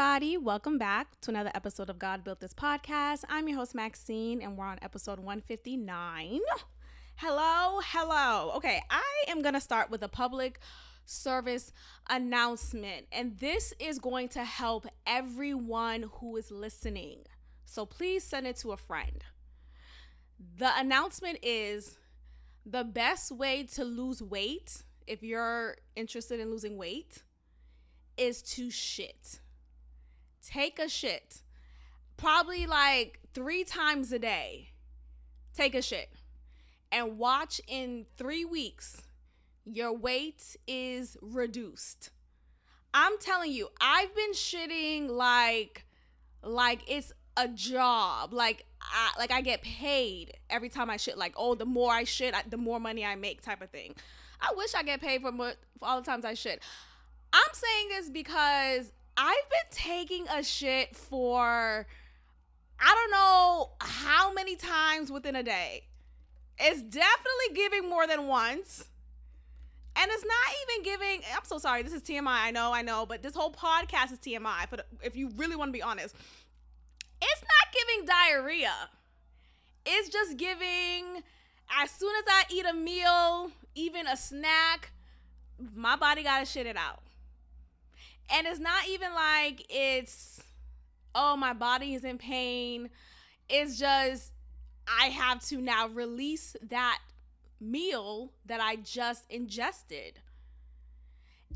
everybody. Welcome back to another episode of God Built This Podcast. I'm your host, Maxine, and we're on episode 159. Hello. Okay, I am going to start with a public service announcement, and this is going to help everyone who is listening. So please send it to a friend. The announcement is the best way to lose weight, if you're interested in losing weight, is to shit. Take a shit. Probably like 3 times a day. Take a shit. And watch in 3 weeks, your weight is reduced. I'm telling you, I've been shitting like it's a job. Like I get paid every time I shit. Like, oh, the more I shit, the more money I make, type of thing. I wish I get paid for all the times I shit. I'm saying this because I've been taking a shit for I don't know how many times within a day. It's definitely giving more than once. And it's not even giving, I'm so sorry, this is TMI, I know, but this whole podcast is TMI, if you really want to be honest. It's not giving diarrhea. It's just giving, as soon as I eat a meal, even a snack, my body gotta shit it out. And it's not even like it's, oh, my body is in pain. It's just, I have to now release that meal that I just ingested.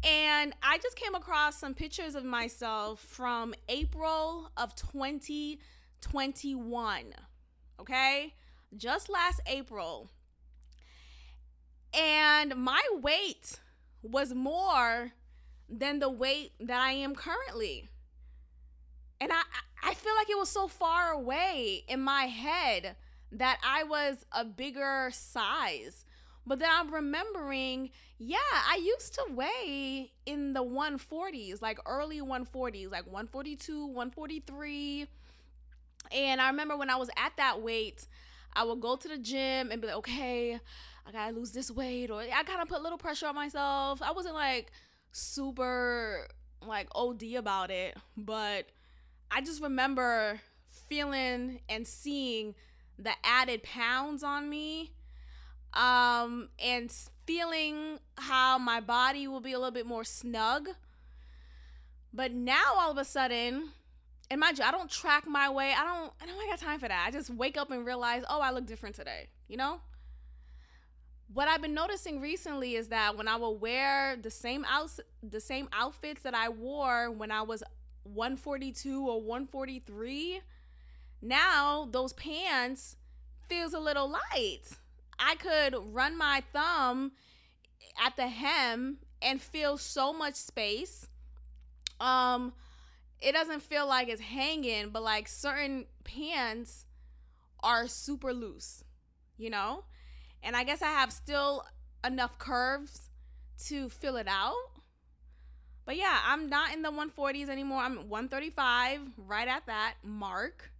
And I just came across some pictures of myself from April of 2021. Okay? Just last April. And my weight was more than the weight that I am currently. And I feel like it was so far away in my head that I was a bigger size. But then I'm remembering, I used to weigh in the 140s, like early 140s, like 142, 143. And I remember when I was at that weight, I would go to the gym and be like, okay, I gotta lose this weight. Or I kind of put a little pressure on myself. I wasn't like super like OD about it, but I just remember feeling and seeing the added pounds on me, and feeling how my body will be a little bit more snug. But now all of a sudden, and mind you, I don't track my weight. I don't got time for that. I just wake up and realize, oh, I look different today, you know? What I've been noticing recently is that when I will wear the same outfits that I wore when I was 142 or 143, now those pants feels a little light. I could run my thumb at the hem and feel so much space. It doesn't feel like it's hanging, but like certain pants are super loose, you know? And I guess I have still enough curves to fill it out. But yeah, I'm not in the 140s anymore. I'm 135, right at that mark.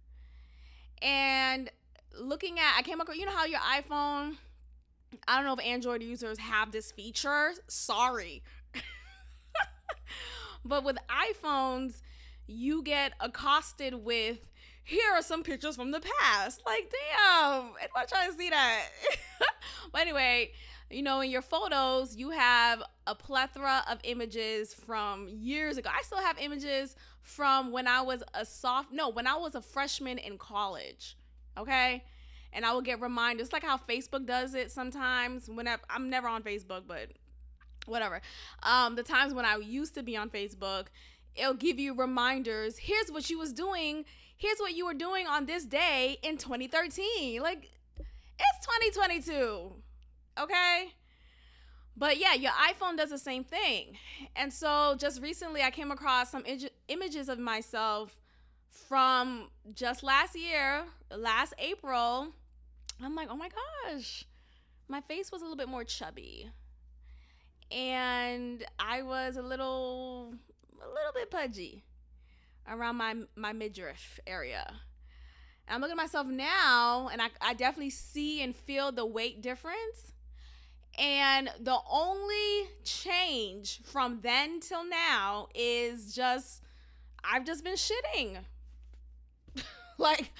And I came across, you know how your iPhone, I don't know if Android users have this feature. Sorry. But with iPhones, you get accosted with, here are some pictures from the past. Like, damn, I'm trying to see that. But anyway, you know, in your photos, you have a plethora of images from years ago. I still have images from when I was when I was a freshman in college. Okay? And I will get reminders, like how Facebook does it sometimes. I'm never on Facebook, but whatever. The times when I used to be on Facebook, it'll give you reminders. Here's what you was doing. Here's what you were doing on this day in 2013. Like, it's 2022. Okay? But yeah, your iPhone does the same thing. And so just recently I came across some images of myself from just last April. I'm like, oh my gosh, my face was a little bit more chubby. And I was a little bit pudgy around my midriff area. And I'm looking at myself now, and I definitely see and feel the weight difference. And the only change from then till now is just I've just been shitting. Like,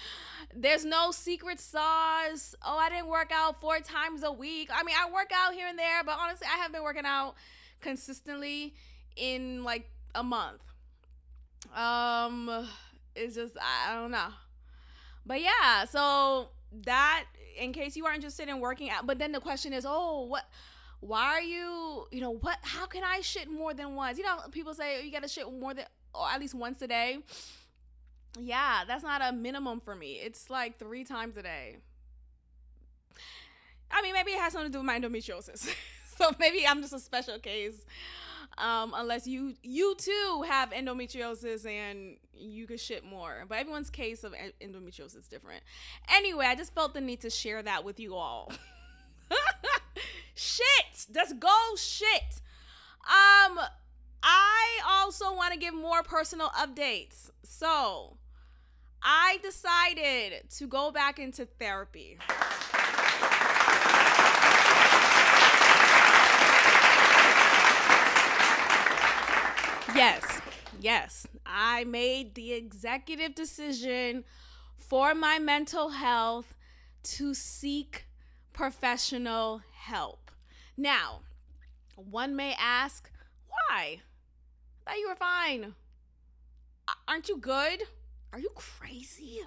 there's no secret sauce. Oh, I didn't work out 4 times a week. I mean, I work out here and there, but honestly, I haven't been working out consistently in like a month. It's just, I don't know. But yeah, so that, in case you are interested in working out, but then the question is, oh, why are you, how can I shit more than once? People say, oh, you gotta shit more than, or at least once a day. Yeah, that's not a minimum for me. It's like 3 times a day. I mean, maybe it has something to do with my endometriosis. So maybe I'm just a special case. Unless you too have endometriosis and you could shit more. But everyone's case of endometriosis is different. Anyway, I just felt the need to share that with you all. Shit! Let's go shit! I also want to give more personal updates. So, I decided to go back into therapy. Yes. I made the executive decision for my mental health to seek professional help. Now, one may ask, why? I thought you were fine. Aren't you good? Are you crazy?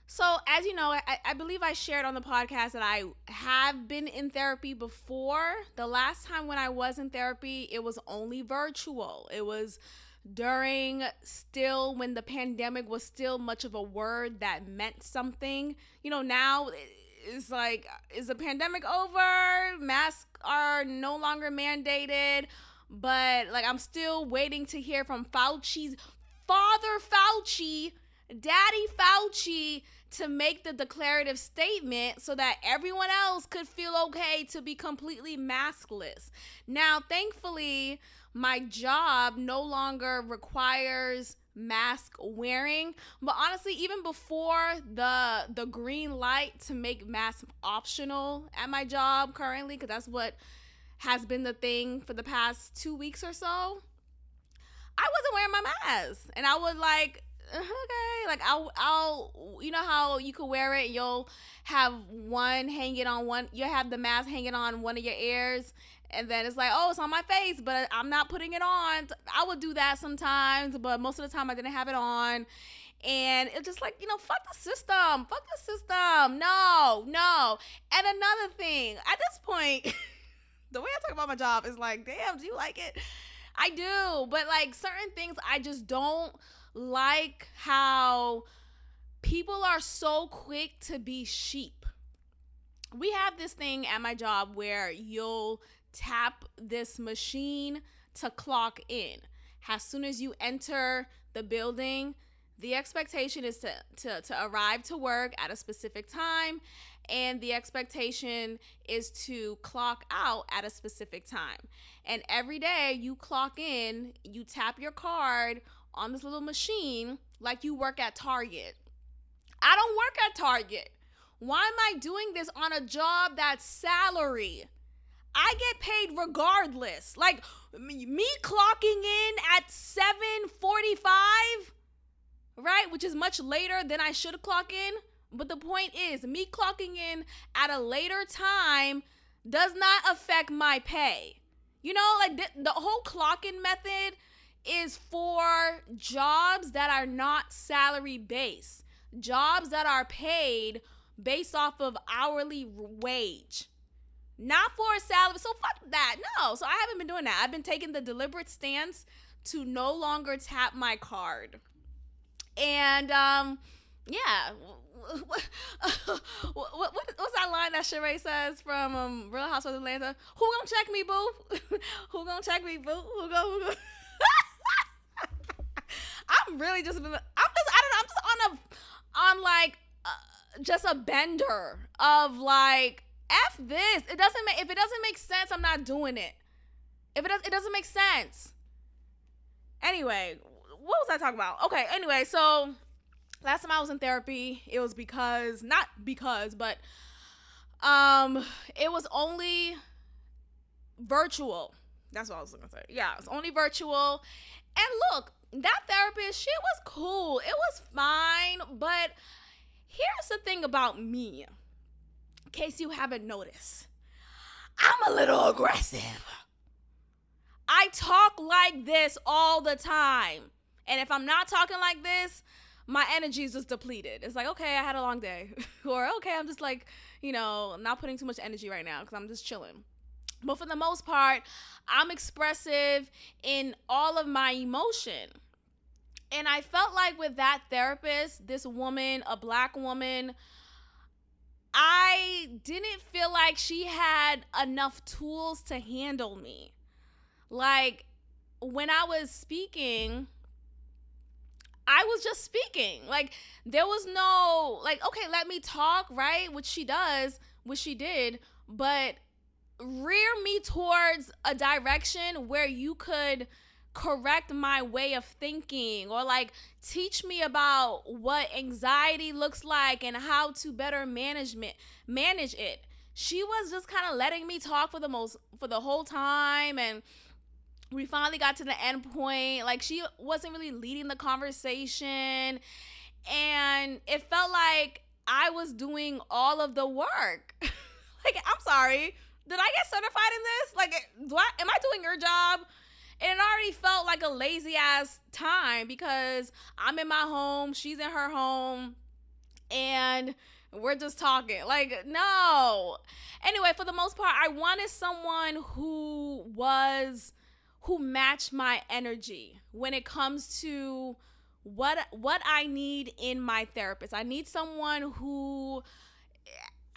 So as you know, I believe I shared on the podcast that I have been in therapy before. The last time when I was in therapy, it was only virtual. It was during still when the pandemic was still much of a word that meant something. Now it's like, is the pandemic over? Masks are no longer mandated. But like, I'm still waiting to hear from Fauci's father Fauci, Daddy Fauci, to make the declarative statement so that everyone else could feel okay to be completely maskless. Now, thankfully, my job no longer requires mask wearing, but honestly, even before the green light to make masks optional at my job currently, because that's what has been the thing for the past 2 weeks or so, I wasn't wearing my mask. And I would like, okay, like I'll how you could wear it, you'll have one hanging on one, you have the mask hanging on one of your ears, and then it's like, oh, it's on my face, but I'm not putting it on. I would do that sometimes, but most of the time I didn't have it on. And it's just like, fuck the system. No. And another thing, at this point, the way I talk about my job is like, damn, do you like it? I do, but like certain things I just don't like how people are so quick to be sheep. We have this thing at my job where you'll tap this machine to clock in. As soon as you enter the building, the expectation is to arrive to work at a specific time, and the expectation is to clock out at a specific time. And every day you clock in, you tap your card on this little machine like you work at Target. I don't work at Target. Why am I doing this on a job that's salary? I get paid regardless. Like, me clocking in at 7:45, right, which is much later than I should clock in. But the point is, me clocking in at a later time does not affect my pay. Like the whole clock-in method is for jobs that are not salary based, jobs that are paid based off of hourly wage, not for a salary. So fuck that. No. So I haven't been doing that. I've been taking the deliberate stance to no longer tap my card. And yeah. What's that line that Sheree says from Real Housewives of Atlanta? Who gonna check me, boo? Who gonna check me, boo? Who go? I'm really just, I don't know, I'm just on like just a bender of like, F this. If it doesn't make sense, I'm not doing it. It doesn't make sense. Anyway, what was I talking about? Okay, anyway, so last time I was in therapy, it was but it was only virtual. That's what I was gonna say. Yeah, it's only virtual. And look, that therapist, she was cool. It was fine. But here's the thing about me, in case you haven't noticed. I'm a little aggressive. I talk like this all the time. And if I'm not talking like this, my energy is just depleted. It's like, okay, I had a long day. Or, okay, I'm just like, not putting too much energy right now because I'm just chilling. But for the most part, I'm expressive in all of my emotion. And I felt like with that therapist, this woman, a Black woman, I didn't feel like she had enough tools to handle me. Like, when I was speaking, I was just speaking. Like, there was no, like, okay, let me talk, right? Which she did, but rear me towards a direction where you could correct my way of thinking, or like teach me about what anxiety looks like and how to better manage it. She was just kind of letting me talk for the whole time, and we finally got to the end point. Like, she wasn't really leading the conversation, and it felt like I was doing all of the work. Like, I'm sorry, did I get certified in this? Like, am I doing your job? And it already felt like a lazy ass time because I'm in my home, she's in her home, and we're just talking. Like, no. Anyway, for the most part, I wanted someone who matched my energy when it comes to what I need in my therapist. I need someone who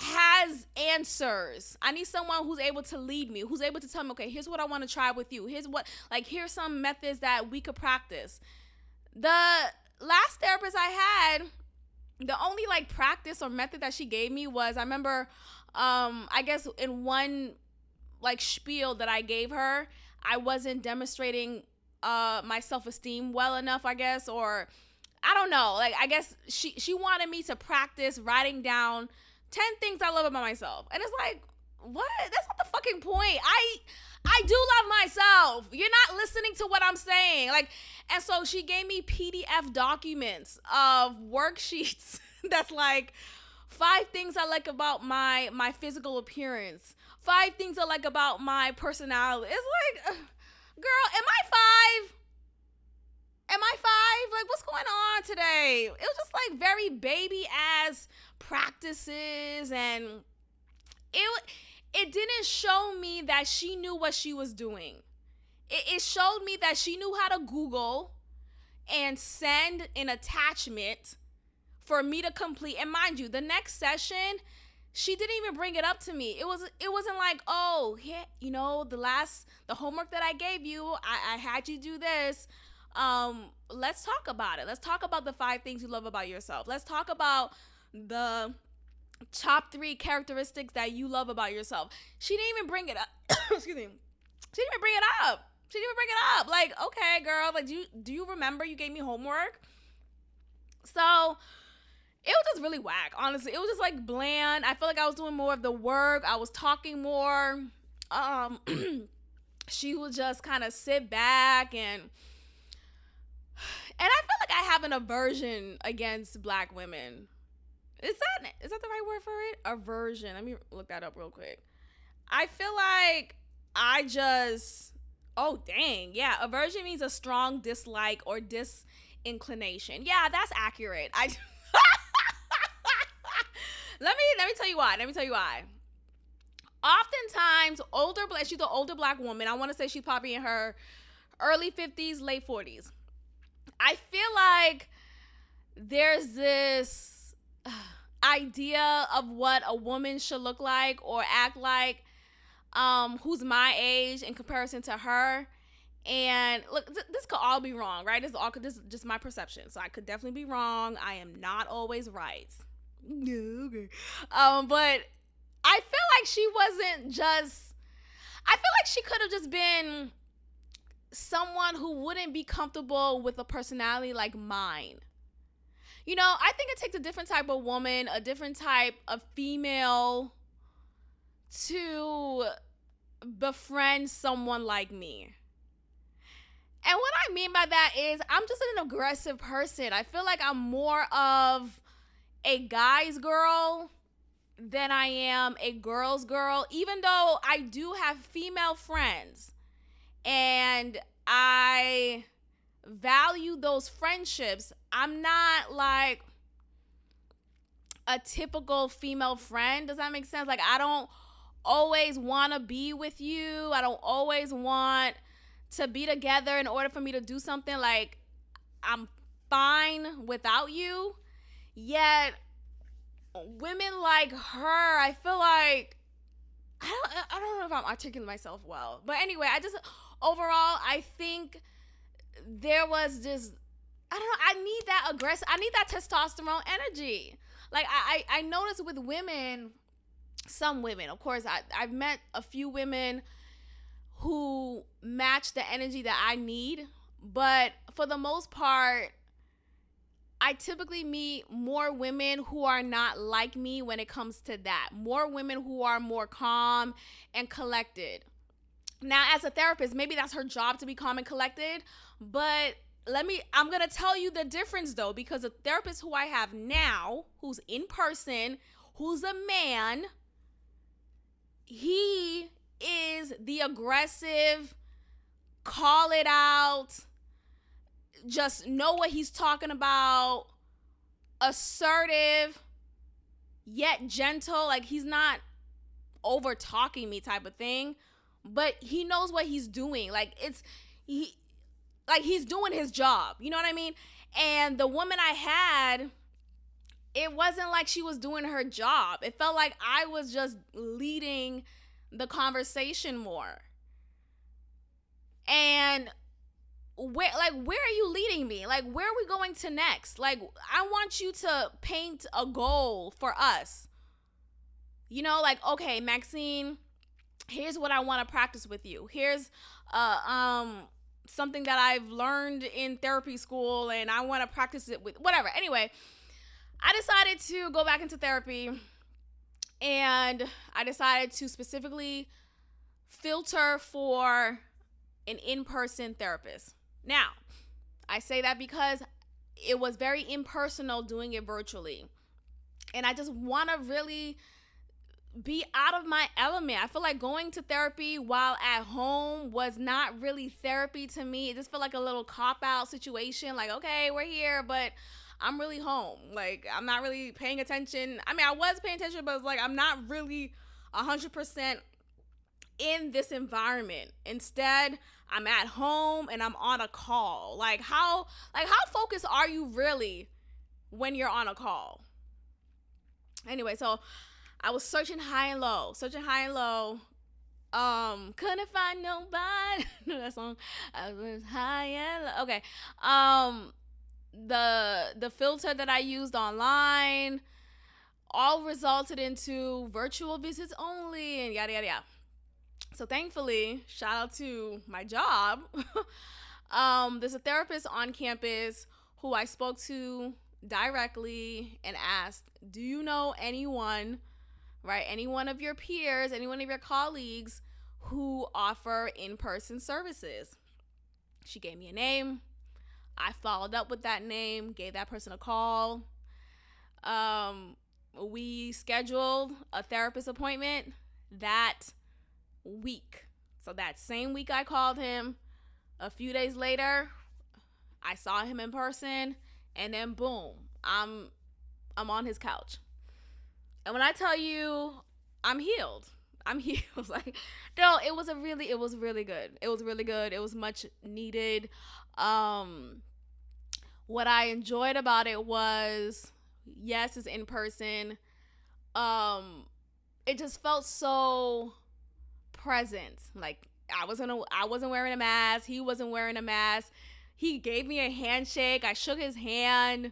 has answers. I need someone who's able to lead me, who's able to tell me, okay, here's what I want to try with you. Here's some methods that we could practice. The last therapist I had, the only practice or method that she gave me was, I remember, I guess in one spiel that I gave her, I wasn't demonstrating my self-esteem well enough, I guess, or I don't know. I guess she wanted me to practice writing down 10 things I love about myself. And it's like, what? That's not the fucking point. I do love myself. You're not listening to what I'm saying. And so she gave me PDF documents of worksheets that's 5 things I like about my physical appearance, 5 things I like about my personality. It's like, girl, am I 5? Am I 5? What's going on today? It was just very baby ass practices, and it didn't show me that she knew what she was doing. It showed me that she knew how to Google and send an attachment for me to complete. And mind you, the next session, she didn't even bring it up to me. It wasn't like, oh, yeah, the homework that I gave you, I had you do this. Let's talk about it. Let's talk about the 5 things you love about yourself. Let's talk about the top 3 characteristics that you love about yourself. She didn't even bring it up. Excuse me. She didn't even bring it up. Okay, girl, do you remember you gave me homework? So it was just really whack, honestly. It was just bland. I felt like I was doing more of the work. I was talking more. She would just kind of sit back, and I feel like I have an aversion against Black women. Is that the right word for it? Aversion. Let me look that up real quick. I feel like oh dang, yeah. Aversion means a strong dislike or disinclination. Yeah, that's accurate. Let me tell you why. Oftentimes, she's an older Black woman. I want to say she's probably in her early 50s, late 40s. I feel like there's this idea of what a woman should look like or act like, who's my age in comparison to her. And look, this could all be wrong, right? This is just my perception. So I could definitely be wrong. I am not always right. No, okay. But I feel like she could have just been someone who wouldn't be comfortable with a personality like mine. I think it takes a different type of woman, a different type of female to befriend someone like me. And what I mean by that is I'm just an aggressive person. I feel like I'm more of a guy's girl than I am a girl's girl, even though I do have female friends and I value those friendships. I'm not like a typical female friend. Does that make sense? Like, I don't always want to be with you. I don't always want to be together in order for me to do something. Like, I'm fine without you. Yet women like her, I feel like I don't know if I'm articulating myself well. But anyway, overall, I think there was just, I don't know, I need that aggressive, I need that testosterone energy. Like, I noticed with women, some women, of course, I've met a few women who match the energy that I need. But for the most part, I typically meet more women who are not like me when it comes to that. More women who are more calm and collected. Now, as a therapist, maybe that's her job to be calm and collected. But I'm going to tell you the difference, though, because the therapist who I have now, who's in person, who's a man, he is the aggressive, call it out, just know what he's talking about, assertive, yet gentle. Like, he's not over talking me type of thing, but he knows what he's doing. Like, he's doing his job. You know what I mean? And the woman I had, it wasn't like she was doing her job. It felt like I was just leading the conversation more. And where are you leading me? Like, where are we going to next? Like, I want you to paint a goal for us. You know, like, okay, Maxine, here's what I want to practice with you. Here's something that I've learned in therapy school and I want to practice it with whatever. Anyway, I decided to go back into therapy and I decided to specifically filter for an in-person therapist. Now, I say that because it was very impersonal doing it virtually. And I just want to really be out of my element. I feel like going to therapy while at home was not really therapy to me. It just felt like a little cop-out situation. Like, okay, we're here, but I'm really home. Like, I'm not really paying attention. I mean, I was paying attention, but it's like I'm not really 100% in this environment. Instead, I'm at home and I'm on a call. Like how focused are you really when you're on a call? Anyway, so I was searching high and low. Couldn't find nobody. Know that song? I was high and low. Okay. The filter that I used online all resulted into virtual visits only and yada yada yada. So thankfully, shout out to my job. There's a therapist on campus who I spoke to directly and asked, do you know anyone, right? Any one of your peers, any one of your colleagues who offer in-person services? She gave me a name. I followed up with that name, gave that person a call. We scheduled a therapist appointment that week. So that same week I called him. A few days later, I saw him in person, and then boom, I'm on his couch. And when I tell you I'm healed. Like, no, it was really good. It was really good. It was much needed. What I enjoyed about it was, yes, it's in person. It just felt so present. Like, I wasn't wearing a mask. He wasn't wearing a mask. He gave me a handshake. I shook his hand.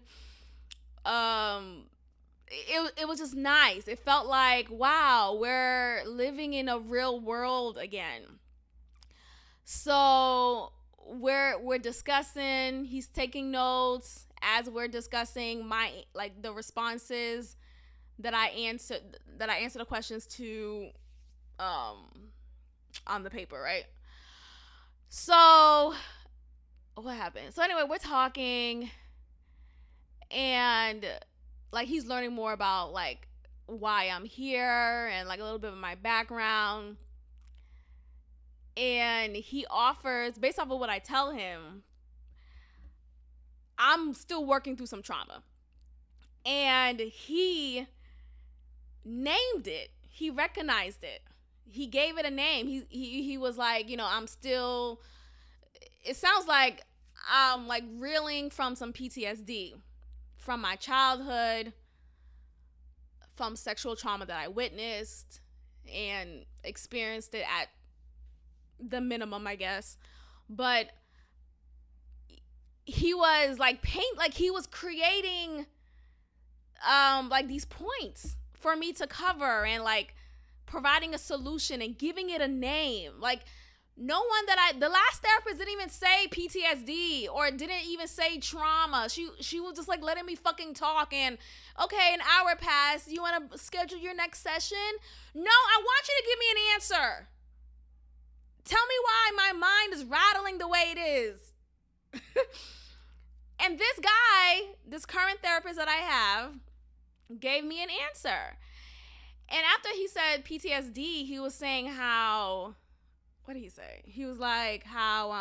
It was just nice. It felt like, wow, we're living in a real world again. So we're discussing. He's taking notes as we're discussing the responses that I answered the questions to on the paper, right? So what happened? So anyway, we're talking, and like he's learning more about like why I'm here and like a little bit of my background. And he offers, based off of what I tell him, I'm still working through some trauma. And he named it. He recognized it. He gave it a name. He was like, you know, I'm still, it sounds like I'm like reeling from some PTSD from my childhood, from sexual trauma that I witnessed and experienced it at the minimum, I guess. But he was like he was creating like these points for me to cover and like providing a solution and giving it a name. Like no one that the last therapist didn't even say PTSD or didn't even say trauma. She was just like letting me fucking talk, and okay, an hour passed. You want to schedule your next session? No, I want you to give me an answer. Tell me why my mind is rattling the way it is. And this guy, this current therapist that I have, gave me an answer. And after he said PTSD, he was saying how, what did he say? He was like how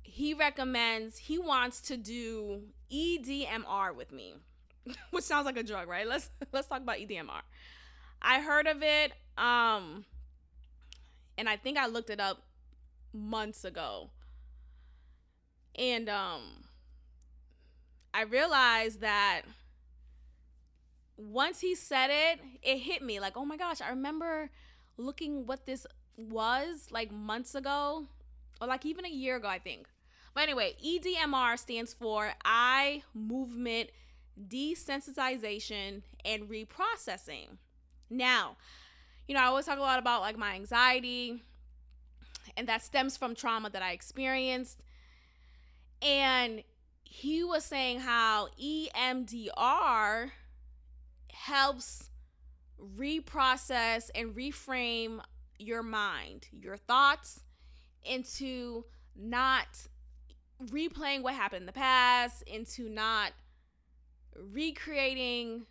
he wants to do EDMR with me, which sounds like a drug, right? Let's talk about EDMR. I heard of it, and I think I looked it up months ago. And I realized that once he said it, it hit me like, oh my gosh, I remember looking what this was like months ago, or like even a year ago, I think. But anyway, EDMR stands for eye movement desensitization and reprocessing. Now, you know, I always talk a lot about like my anxiety, and that stems from trauma that I experienced. And he was saying how EMDR helps reprocess and reframe your mind, your thoughts, into not replaying what happened in the past, into not recreating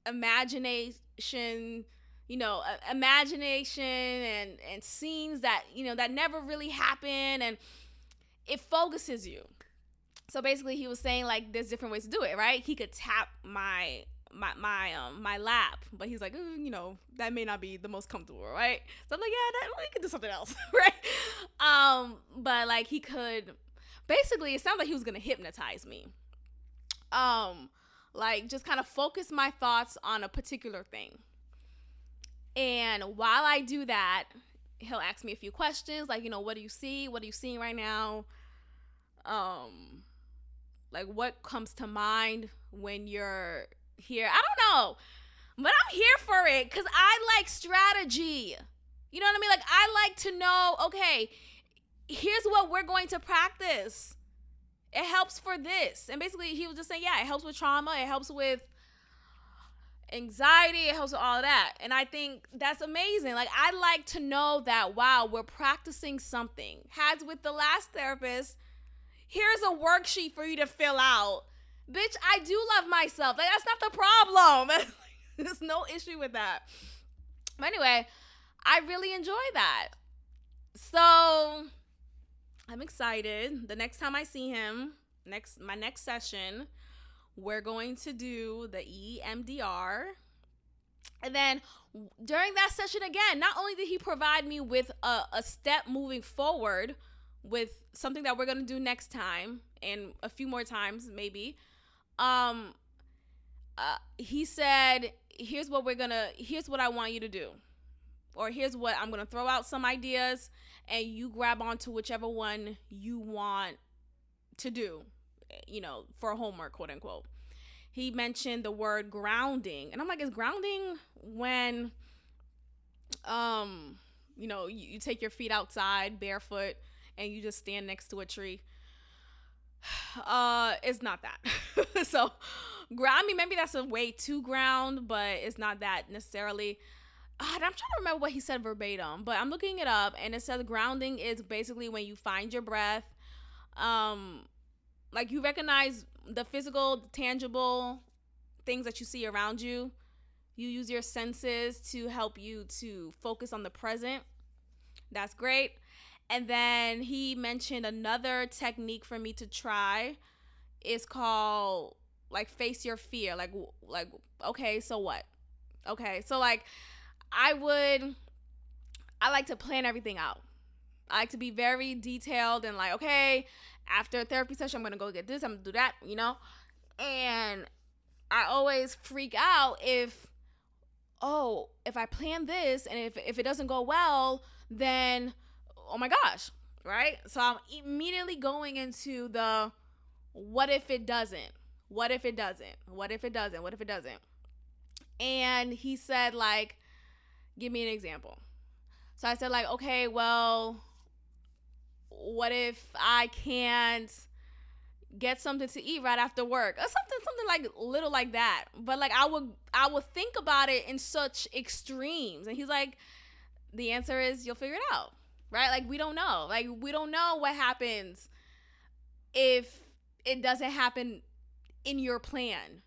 imagination and scenes that, you know, that never really happened, and it focuses you. So basically he was saying like there's different ways to do it, right? He could tap my lap, but he's like, you know, that may not be the most comfortable, right? So I'm like, yeah, we could do something else, right? But like he could, basically it sounds like he was gonna hypnotize me. Like just kind of focus my thoughts on a particular thing. And while I do that, he'll ask me a few questions, like, you know, what do you see? What are you seeing right now? Like what comes to mind when you're here? I don't know, but I'm here for it because I like strategy. You know what I mean? Like I like to know, okay, here's what we're going to practice. It helps for this. And basically he was just saying, yeah, it helps with trauma. It helps with anxiety. It helps with all of that. And I think that's amazing. Like I like to know that, wow, we're practicing something. As with the last therapist, here's a worksheet for you to fill out. Bitch, I do love myself. Like that's not the problem. There's no issue with that. But anyway, I really enjoy that. So I'm excited. The next time I see him, my next session, we're going to do the EMDR. And then during that session again, not only did he provide me with a step moving forward with something that we're going to do next time and a few more times maybe, he said, here's what I want you to do. Or here's what I'm going to throw out some ideas and you grab onto whichever one you want to do, you know, for homework, quote unquote. He mentioned the word grounding. And I'm like, is grounding when, you know, you take your feet outside barefoot and you just stand next to a tree? It's not that. So maybe that's a way to ground, but it's not that necessarily. I'm trying to remember what he said verbatim, but I'm looking it up, and it says grounding is basically when you find your breath. Like you recognize the physical, tangible things that you see around you. You use your senses to help you to focus on the present. That's great. And then he mentioned another technique for me to try. It's called like face your fear. Like okay, so what? Okay, so like I like to plan everything out. I like to be very detailed and like, okay, after a therapy session, I'm going to go get this, I'm going to do that, you know? And I always freak out if I plan this and if it doesn't go well, then, oh my gosh, right? So I'm immediately going into the what if it doesn't? What if it doesn't? What if it doesn't? What if it doesn't? And he said, like, give me an example. So I said, like, okay, well, what if I can't get something to eat right after work or something like little like that? But like I would think about it in such extremes. And he's like, the answer is you'll figure it out, right? Like we don't know what happens if it doesn't happen in your plan,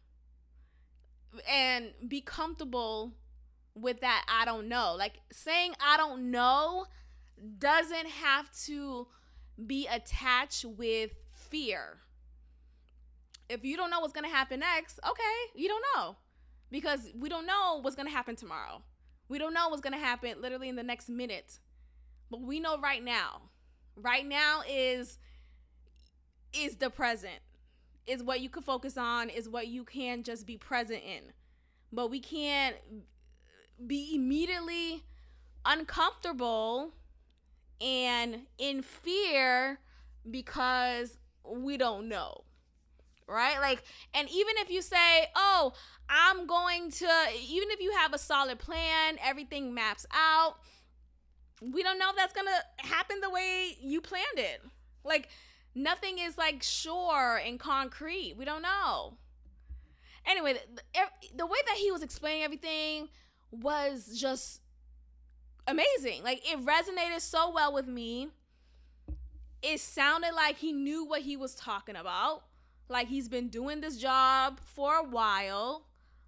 and be comfortable with that. I don't know, like saying I don't know doesn't have to be attached with fear. If you don't know what's going to happen next, okay, you don't know, because we don't know what's going to happen tomorrow. We don't know what's going to happen literally in the next minute, but we know right now. Right now is the present, is what you can focus on, is what you can just be present in. But we can't be immediately uncomfortable and in fear because we don't know, right? Like, and even if you say, oh, even if you have a solid plan, everything maps out, we don't know if that's gonna happen the way you planned it. Like, nothing is like sure and concrete. We don't know. Anyway, the way that he was explaining everything was just amazing. Like, it resonated so well with me. It sounded like he knew what he was talking about. Like, he's been doing this job for a while.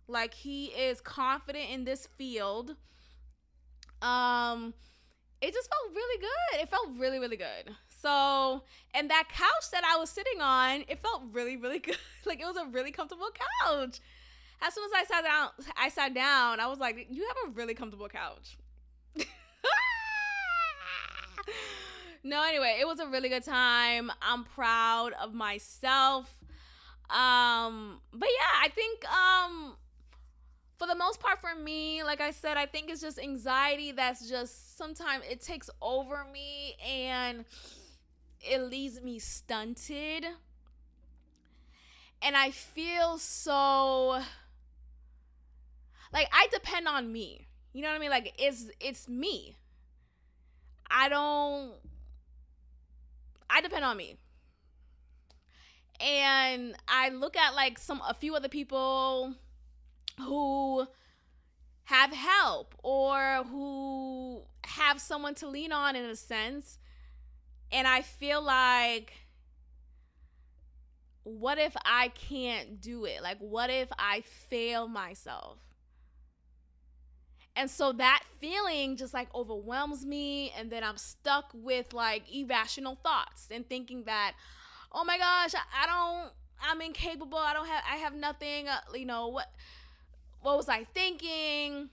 Like, he is confident in this field. It just felt really good. It felt really, really good. So, and that couch that I was sitting on, it felt really, really good. Like, it was a really comfortable couch. As soon as I sat down, I was like, you have a really comfortable couch. No, anyway, it was a really good time. I'm proud of myself. But yeah, I think for the most part for me, like I said, I think it's just anxiety that's just sometimes it takes over me and it leaves me stunted. And I feel so like I depend on me. You know what I mean? Like it's me. I depend on me. And I look at like a few other people who have help or who have someone to lean on in a sense. And I feel like, what if I can't do it? Like, what if I fail myself? And so that feeling just like overwhelms me. And then I'm stuck with like irrational thoughts and thinking that, oh my gosh, I'm incapable. I have nothing. What was I thinking?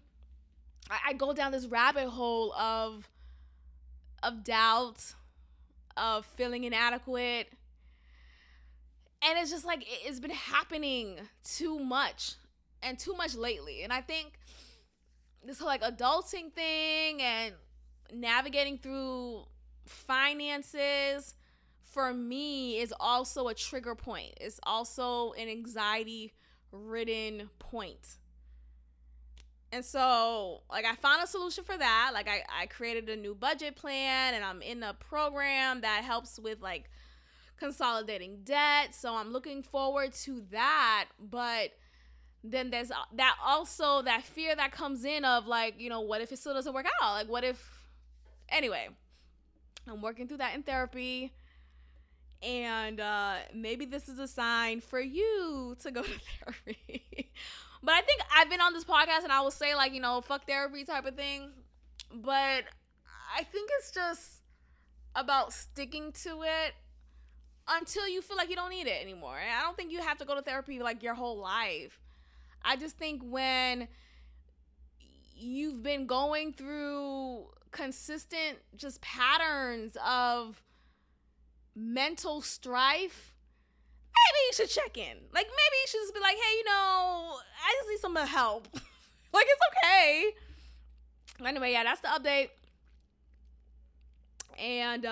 I go down this rabbit hole of doubt, of feeling inadequate. And it's just like, it's been happening too much lately. And I think this whole like adulting thing and navigating through finances for me is also a trigger point. It's also an anxiety ridden point. And so like I found a solution for that. Like I created a new budget plan and I'm in a program that helps with like consolidating debt. So I'm looking forward to that. But then there's that also that fear that comes in of like, you know, what if it still doesn't work out? Like, what if, anyway, I'm working through that in therapy. And maybe this is a sign for you to go to therapy. But I think I've been on this podcast and I will say, like, you know, fuck therapy type of thing. But I think it's just about sticking to it until you feel like you don't need it anymore. And I don't think you have to go to therapy like your whole life. I just think when you've been going through consistent just patterns of mental strife, maybe you should check in. Like, maybe you should just be like, hey, you know, I just need some help. Like, it's okay. Anyway, yeah, that's the update. And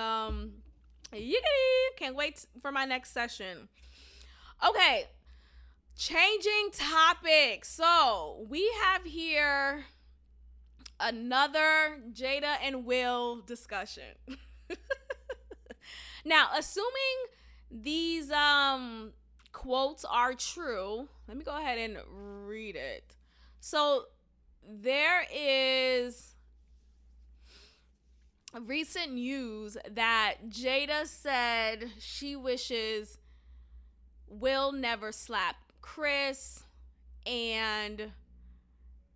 can't wait for my next session. Okay, changing topics. So we have here another Jada and Will discussion. Now, assuming these quotes are true, let me go ahead and read it. So there is recent news that Jada said she wishes Will never slapped Chris, and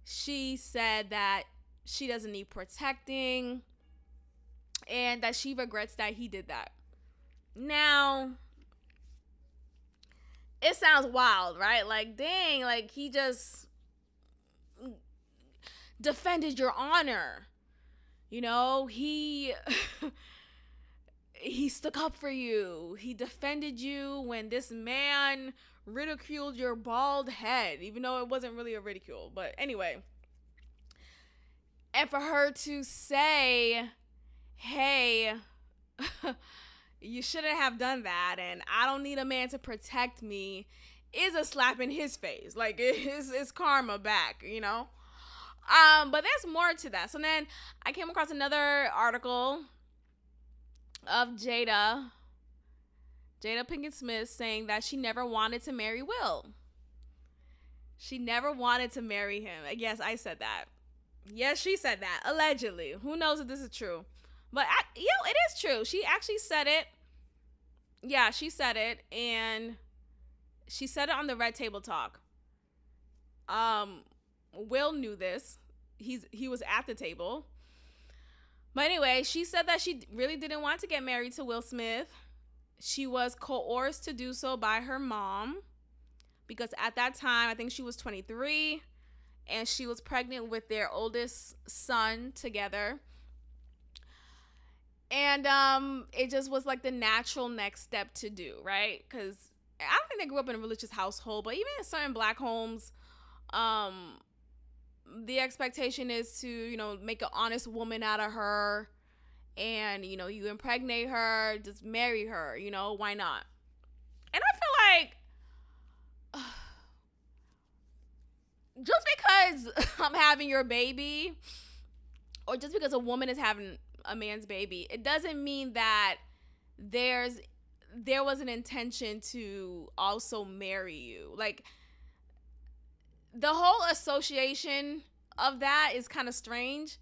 she said that she doesn't need protecting and that she regrets that he did that. Now, it sounds wild, right? Like, dang, like he just defended your honor. You know, he stuck up for you. He defended you when this man ridiculed your bald head, even though it wasn't really a ridicule. But anyway, and for her to say, hey, you shouldn't have done that, and I don't need a man to protect me, is a slap in his face. Like, it's karma back, you know? But there's more to that. So then I came across another article of Jada Pinkett-Smith saying that she never wanted to marry Will. She never wanted to marry him. Yes, I said that. Yes, she said that. Allegedly. Who knows if this is true? But, it is true. She actually said it. Yeah, she said it. And she said it on the Red Table Talk. Will knew this. He was at the table. But anyway, she said that she really didn't want to get married to Will Smith. She was coerced to do so by her mom. Because at that time, I think she was 23. And she was pregnant with their oldest son together. And it just was like the natural next step to do, right? Because I don't think they grew up in a religious household, but even in certain black homes, the expectation is to, you know, make an honest woman out of her, and, you know, you impregnate her, just marry her, you know, why not? And I feel like just because I'm having your baby, or just because a woman is having a man's baby, it doesn't mean that there was an intention to also marry you. Like, the whole association of that is kind of strange,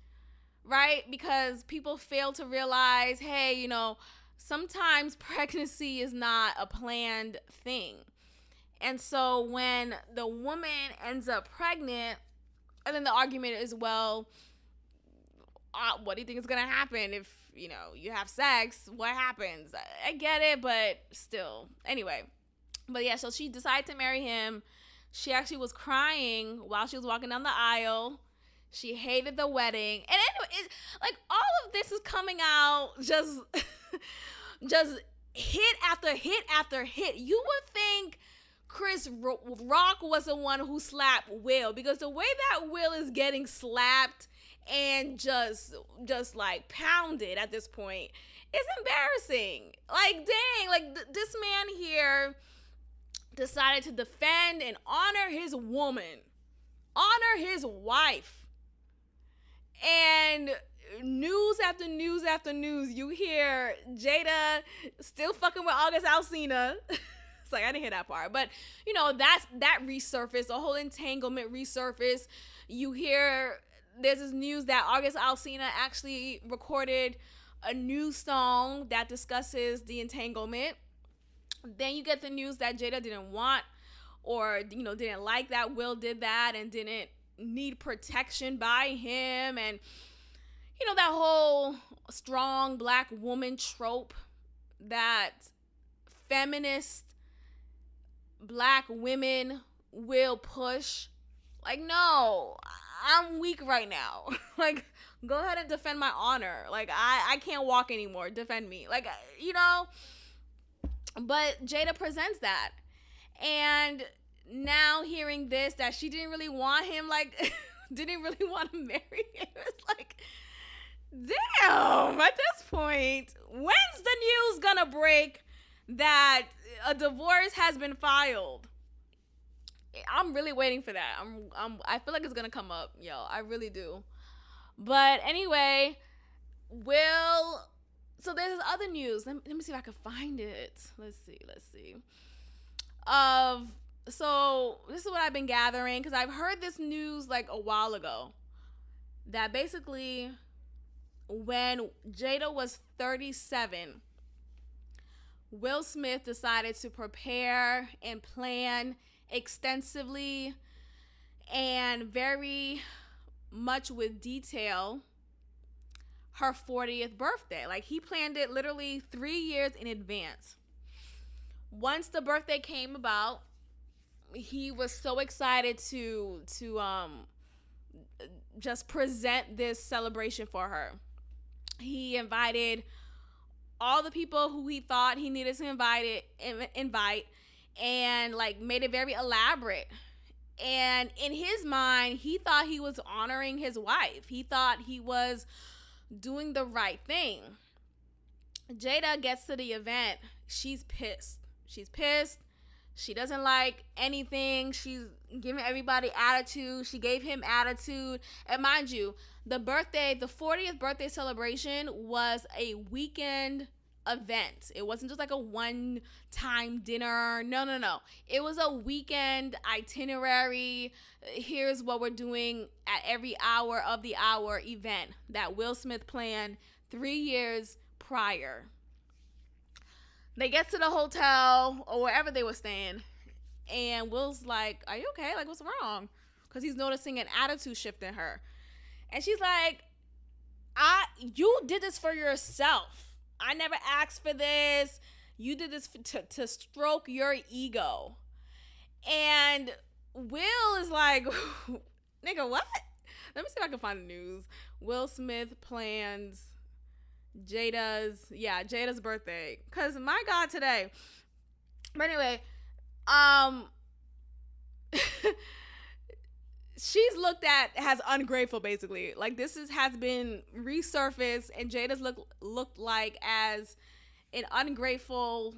right? Because people fail to realize, hey, you know, sometimes pregnancy is not a planned thing. And so when the woman ends up pregnant, and then the argument is, well, what do you think is going to happen if, you know, you have sex? What happens? I get it, but still. Anyway. But yeah, so she decided to marry him. She actually was crying while she was walking down the aisle. She hated the wedding. And anyway, like, all of this is coming out just hit after hit after hit. You would think Chris Rock was the one who slapped Will, because the way that Will is getting slapped and just like pounded at this point is embarrassing. Like, dang, like this man here decided to defend and honor his woman, honor his wife. And news after news after news, you hear Jada still fucking with August Alsina, It's like, I didn't hear that part. But, that resurfaced, the whole entanglement resurfaced. You hear there's this news that August Alsina actually recorded a new song that discusses the entanglement. Then you get the news that Jada didn't want or, didn't like that Will did that and didn't need protection by him. And, that whole strong black woman trope that feminist black women will push. Like, no, I'm weak right now. Like, go ahead and defend my honor. Like, I can't walk anymore. Defend me. Like, but Jada presents that. And now hearing this, that she didn't really want him, like, didn't really want to marry him. It's like, damn, at this point, when's the news gonna break that a divorce has been filed? I'm really waiting for that. I feel like it's gonna come up, yo. I really do. But anyway, so there's this other news. Let me see if I can find it. Let's see. So this is what I've been gathering, because I've heard this news like a while ago, that basically when Jada was 37, Will Smith decided to prepare and plan extensively and very much with detail her 40th birthday. Like, he planned it literally 3 years in advance. Once the birthday came about, he was so excited to just present this celebration for her. He invited all the people who he thought he needed to invite, and like made it very elaborate. And in his mind, he thought he was honoring his wife. He thought he was doing the right thing. Jada gets to the event. She's pissed. She doesn't like anything. She's giving everybody attitude. She gave him attitude. And mind you, the 40th birthday celebration was a weekend event. It wasn't just like a one-time dinner. No. It was a weekend itinerary. Here's what we're doing at every hour of the hour event that Will Smith planned 3 years prior. They get to the hotel or wherever they were staying, and Will's like, "Are you okay? Like, what's wrong?" Because he's noticing an attitude shift in her. And she's like, you did this for yourself. I never asked for this. You did this to stroke your ego. And Will is like, nigga, what? Let me see if I can find the news. Will Smith plans Jada's birthday. Because, my God, today. But anyway, she's looked at as ungrateful, basically. Like, has been resurfaced, and Jada's looked like as an ungrateful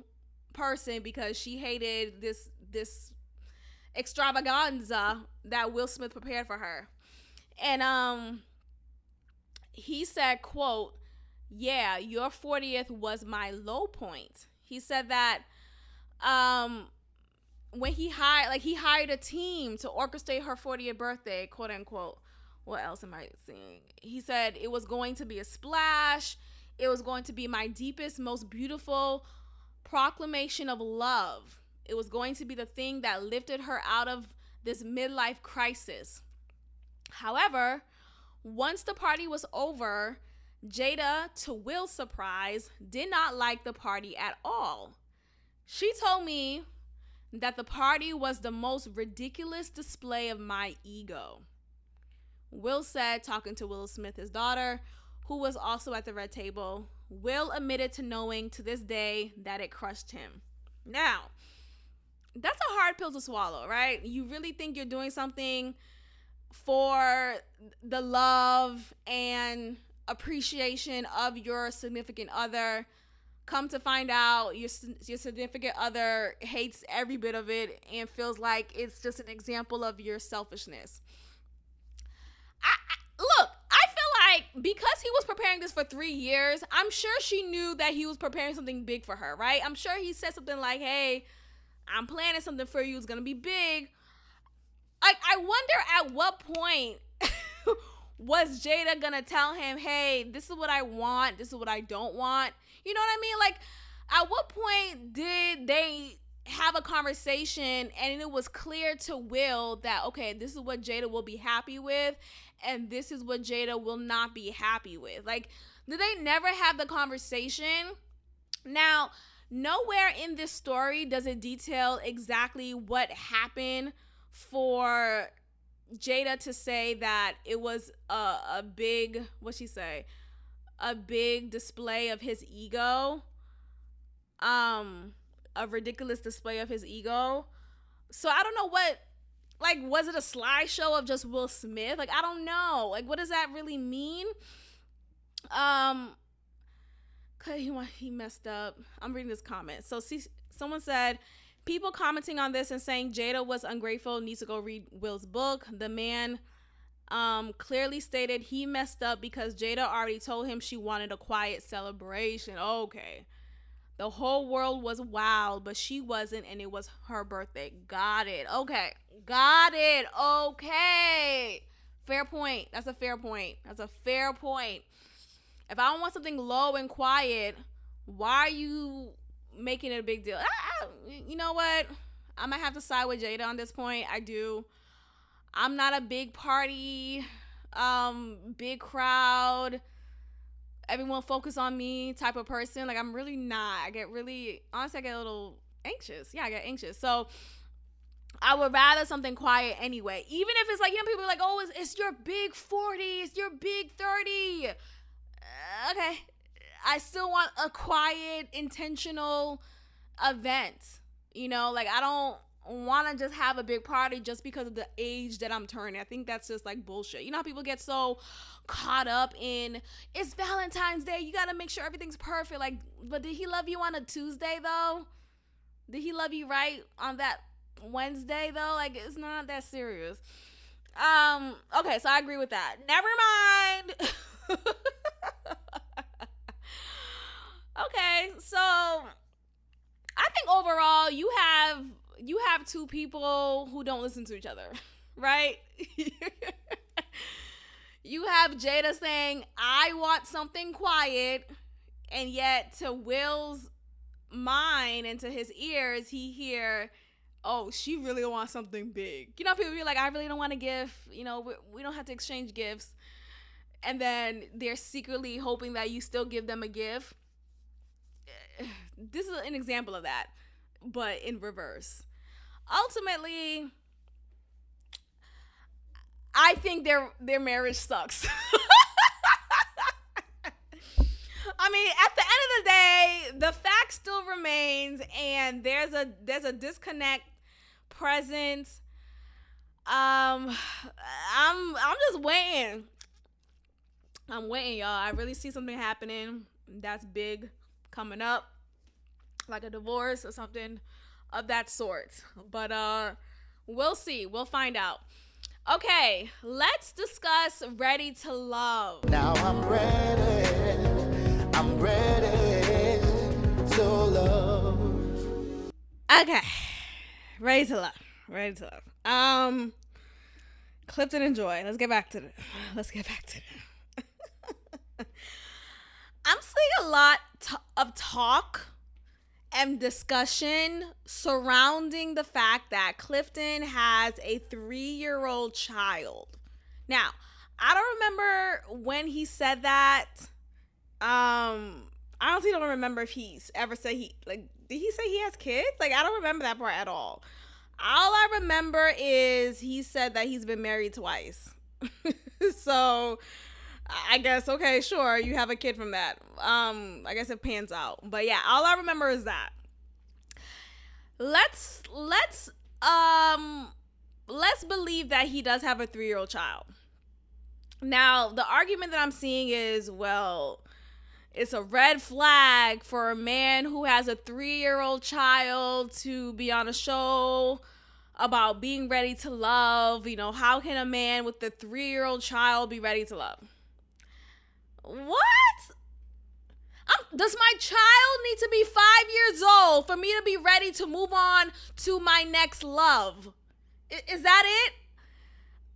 person because she hated this extravaganza that Will Smith prepared for her. And he said, quote, "Yeah, your 40th was my low point." He said that when he hired a team to orchestrate her 40th birthday, quote unquote. What else am I seeing? He said it was going to be a splash. It was going to be my deepest, most beautiful proclamation of love. It was going to be the thing that lifted her out of this midlife crisis. However, once the party was over, Jada, to Will's surprise, did not like the party at all. She told me that the party was the most ridiculous display of my ego. Will said, talking to Will Smith, his daughter, who was also at the red table, Will admitted to knowing to this day that it crushed him. Now, that's a hard pill to swallow, right? You really think you're doing something for the love and appreciation of your significant other. Come to find out, your significant other hates every bit of it and feels like it's just an example of your selfishness. I feel like because he was preparing this for 3 years, I'm sure she knew that he was preparing something big for her, right? I'm sure he said something like, "Hey, I'm planning something for you. It's going to be big. Like, I wonder at what point was Jada going to tell him, hey, this is what I want. This is what I don't want. You know what I mean? Like, at what point did they have a conversation and it was clear to Will that, okay, this is what Jada will be happy with and this is what Jada will not be happy with? Like, did they never have the conversation? Now, nowhere in this story does it detail exactly what happened for Jada to say that it was a big, what'd she say? A big display of his ego. A ridiculous display of his ego. So I don't know what, like, was it a slideshow of just Will Smith? Like, I don't know. Like, what does that really mean? He messed up. I'm reading this comment. So see, someone said, people commenting on this and saying Jada was ungrateful needs to go read Will's book. The man clearly stated he messed up because Jada already told him she wanted a quiet celebration. Okay. The whole world was wild, but she wasn't, and it was her birthday. Got it. Okay. Got it. Okay. Fair point. That's a fair point. That's a fair point. If I want something low and quiet, why are you making it a big deal? You know what? I might have to side with Jada on this point. I do. I'm not a big party, big crowd, everyone focus on me type of person. Like, I'm really not. I get a little anxious. Yeah, I get anxious. So I would rather something quiet anyway. Even if it's like, people are like, oh, it's your big 40, it's your big 30. Okay. I still want a quiet, intentional event. Like, I don't want to just have a big party just because of the age that I'm turning. I think that's just like bullshit. How people get so caught up in, it's Valentine's Day, you got to make sure everything's perfect. Like, but did he love you on a Tuesday though? Did he love you right on that Wednesday though? Like, it's not that serious. Okay, so I agree with that. Never mind. Okay, so I think overall you have two people who don't listen to each other, right? You have Jada saying, I want something quiet, and yet to Will's mind and to his ears, he hear, oh, she really wants something big. People be like, I really don't want a gift. We don't have to exchange gifts. And then they're secretly hoping that you still give them a gift. This is an example of that, but in reverse. Ultimately, I think their marriage sucks. I mean, at the end of the day, the fact still remains, and there's a disconnect present. I'm just waiting. I'm waiting, y'all. I really see something happening that's big coming up, like a divorce or something of that sort. But we'll see. We'll find out. Okay, let's discuss Ready to Love. Now I'm ready. I'm ready to love. Okay. Ready to Love. Ready to Love. Clifton and Joy. Let's get back to it. I'm seeing a lot of talk and discussion surrounding the fact that Clifton has a 3-year-old child. Now, I don't remember when he said that. I honestly don't remember if he ever said did he say he has kids? Like, I don't remember that part at all. All I remember is he said that he's been married twice. So I guess, okay, sure, you have a kid from that. I guess it pans out. But yeah, all I remember is that. Let's believe that he does have a 3-year-old child. Now, the argument that I'm seeing is, well, it's a red flag for a man who has a 3-year-old child to be on a show about being ready to love. How can a man with a 3-year-old child be ready to love? What? Does my child need to be 5 years old for me to be ready to move on to my next love? Is that it?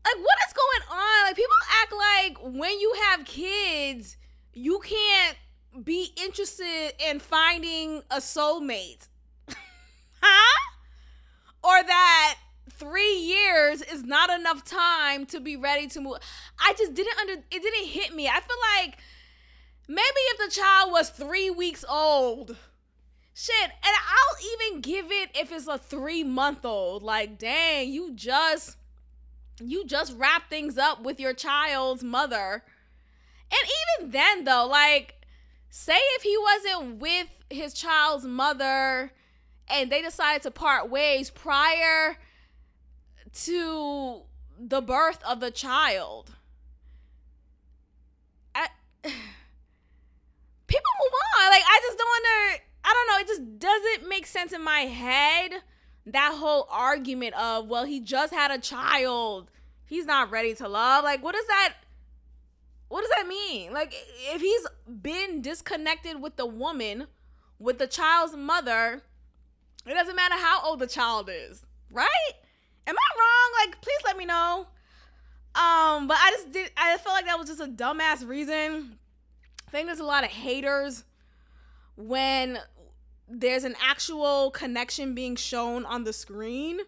Like, what is going on? Like, people act like when you have kids, you can't be interested in finding a soulmate. Huh? Or that 3 years is not enough time to be ready to move. I just it didn't hit me. I feel like maybe if the child was 3 weeks old, shit, and I'll even give it if it's a 3-month-old. Like, dang, you just wrap things up with your child's mother. And even then, though, like, say if he wasn't with his child's mother and they decided to part ways prior to the birth of the child, people move on. Like, I don't know, it just doesn't make sense in my head, that whole argument of, well, he just had a child, he's not ready to love. Like, what does that mean? Like, if he's been disconnected with the woman, with the child's mother, it doesn't matter how old the child is, right? Am I wrong? Like, please let me know. But I felt like that was just a dumbass reason. I think there's a lot of haters when there's an actual connection being shown on the screen.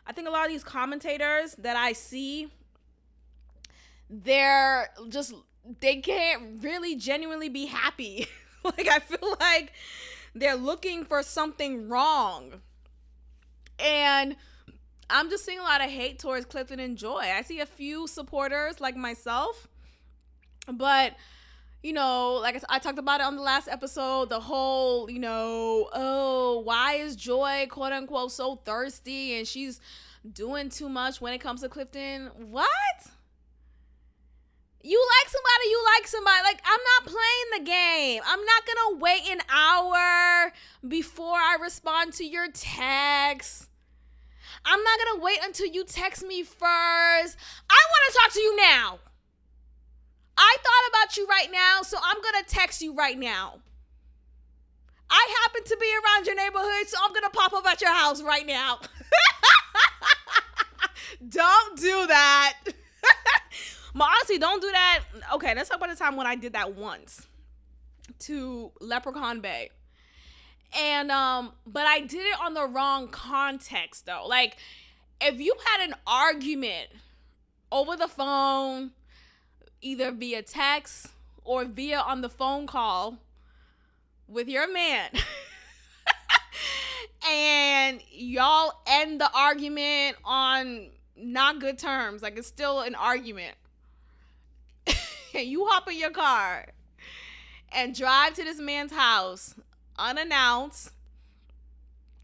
I think a lot of these commentators that I see, they can't really genuinely be happy. Like, I feel like they're looking for something wrong. And I'm just seeing a lot of hate towards Clifton and Joy. I see a few supporters like myself, but, you know, like I talked about it on the last episode, the whole, you know, oh, why is Joy, quote unquote, so thirsty and she's doing too much when it comes to Clifton? What? You like somebody. Like, I'm not playing the game. I'm not gonna wait an hour before I respond to your text. I'm not gonna wait until you text me first. I want to talk to you now. I thought about you right now, so I'm gonna text you right now. I happen to be around your neighborhood, so I'm gonna pop up at your house right now. Don't do that. But honestly, don't do that. Okay, let's talk about the time when I did that once to Leprechaun Bay. And but I did it on the wrong context though. Like, if you had an argument over the phone, either via text or via on the phone call with your man, and y'all end the argument on not good terms, like it's still an argument, and you hop in your car and drive to this man's house unannounced.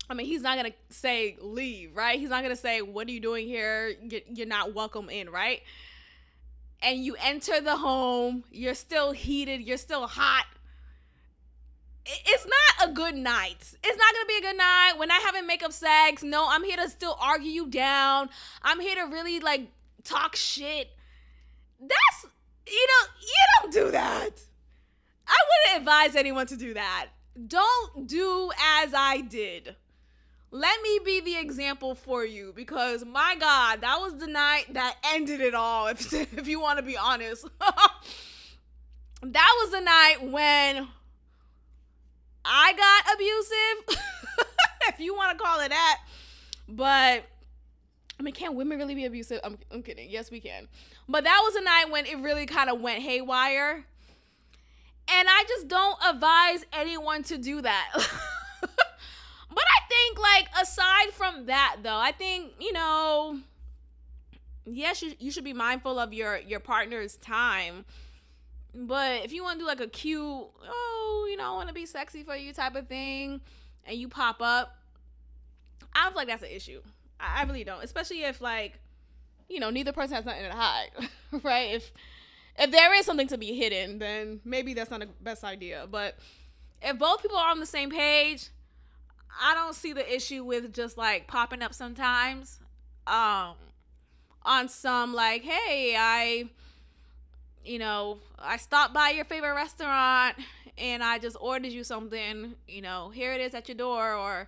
I mean, he's not gonna say leave, right? He's not gonna say, what are you doing here? You're not welcome in, right? And you enter the home, you're still heated, you're still hot. It's not a good night. It's not gonna be a good night. We're not having makeup sex. No, I'm here to still argue you down. I'm here to really, like, talk shit. That's, you don't do that. I wouldn't advise anyone to do that. Don't do as I did. Let me be the example for you, because my God, that was the night that ended it all, if you want to be honest. That was the night when I got abusive, if you want to call it that. But, I mean, can women really be abusive? I'm kidding. Yes, we can. But that was a night when it really kind of went haywire. And I just don't advise anyone to do that. But I think, like, aside from that, though, I think, yes, you should be mindful of your partner's time. But if you want to do, like, a cute, I want to be sexy for you type of thing, and you pop up, I don't feel like that's an issue. I really don't. Especially if, like, neither person has nothing to hide, right? If there is something to be hidden, then maybe that's not the best idea. But if both people are on the same page, I don't see the issue with just, like, popping up sometimes on some, like, hey, I stopped by your favorite restaurant and I just ordered you something, here it is at your door, or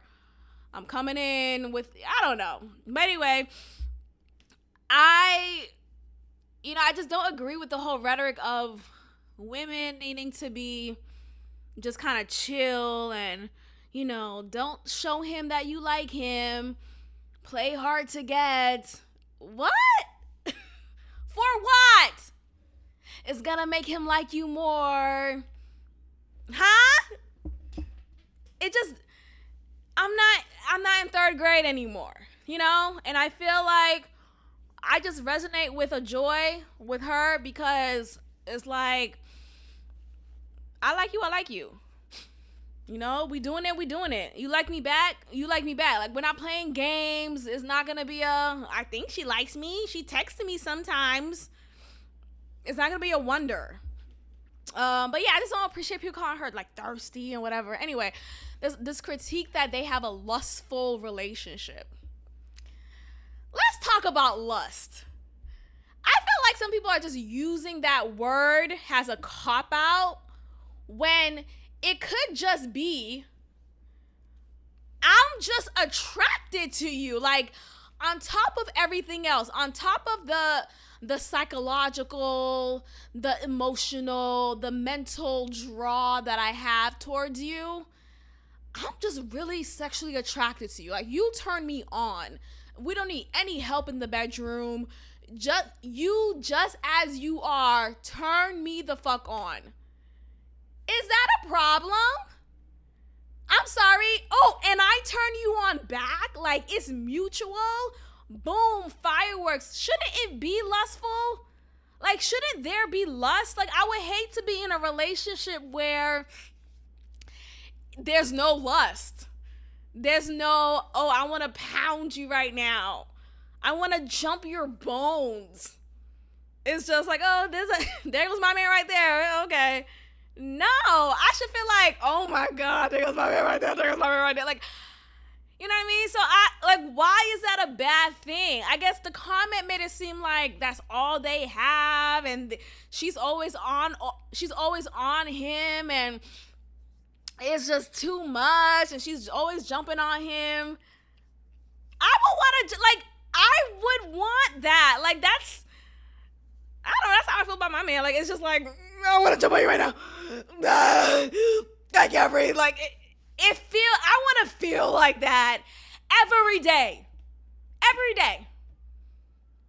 I'm coming in with, I don't know. But anyway, I just don't agree with the whole rhetoric of women needing to be just kind of chill and, don't show him that you like him. Play hard to get. What? For what? It's gonna make him like you more. Huh? It just, I'm not in third grade anymore, And I feel like I just resonate with a joy with her because it's like, I like you. We doing it. You like me back. Like, we're not playing games. It's not gonna be I think she likes me. She texts me sometimes. It's not gonna be a wonder. But yeah, I just don't appreciate people calling her like thirsty and whatever. Anyway, this critique that they have a lustful relationship. Let's talk about lust. I feel like some people are just using that word as a cop-out when it could just be, I'm just attracted to you. Like, on top of everything else, on top of the psychological, the emotional, the mental draw that I have towards you, I'm just really sexually attracted to you. Like, you turn me on. We don't need any help in the bedroom. Just as you are, turn me the fuck on. Is that a problem? I'm sorry. Oh, and I turn you on back? Like, it's mutual? Boom, fireworks. Shouldn't it be lustful? Like, shouldn't there be lust? Like, I would hate to be in a relationship where there's no lust. There's no, oh, I want to pound you right now. I want to jump your bones. It's just like, oh, there was my man right there. Okay. No, I should feel like, oh my God, there goes my man right there. Like, you know what I mean? So why is that a bad thing? I guess the comment made it seem like that's all they have, and she's always on him, and it's just too much, and she's always jumping on him. I would want that. Like, that's how I feel about my man. Like, it's just like, I want to jump on you right now. I can't breathe. Like, I want to feel like that every day. Every day.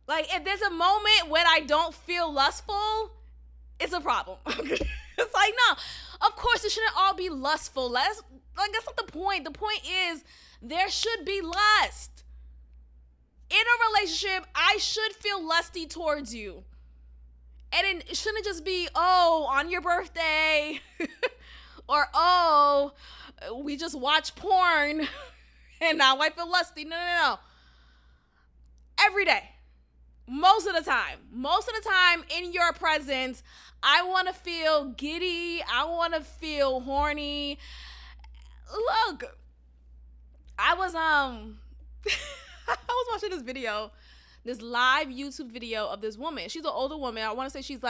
Like, if there's a moment when I don't feel lustful, it's a problem. It's like, no. Of course, it shouldn't all be lustful. That's not the point. The point is, there should be lust. In a relationship, I should feel lusty towards you. And it shouldn't just be, oh, on your birthday, or, oh, we just watch porn, and now I feel lusty. No. Every day. Most of the time in your presence, I want to feel giddy. I want to feel horny. Look, I was watching this video, this live YouTube video of this woman. She's an older woman. I want to say she's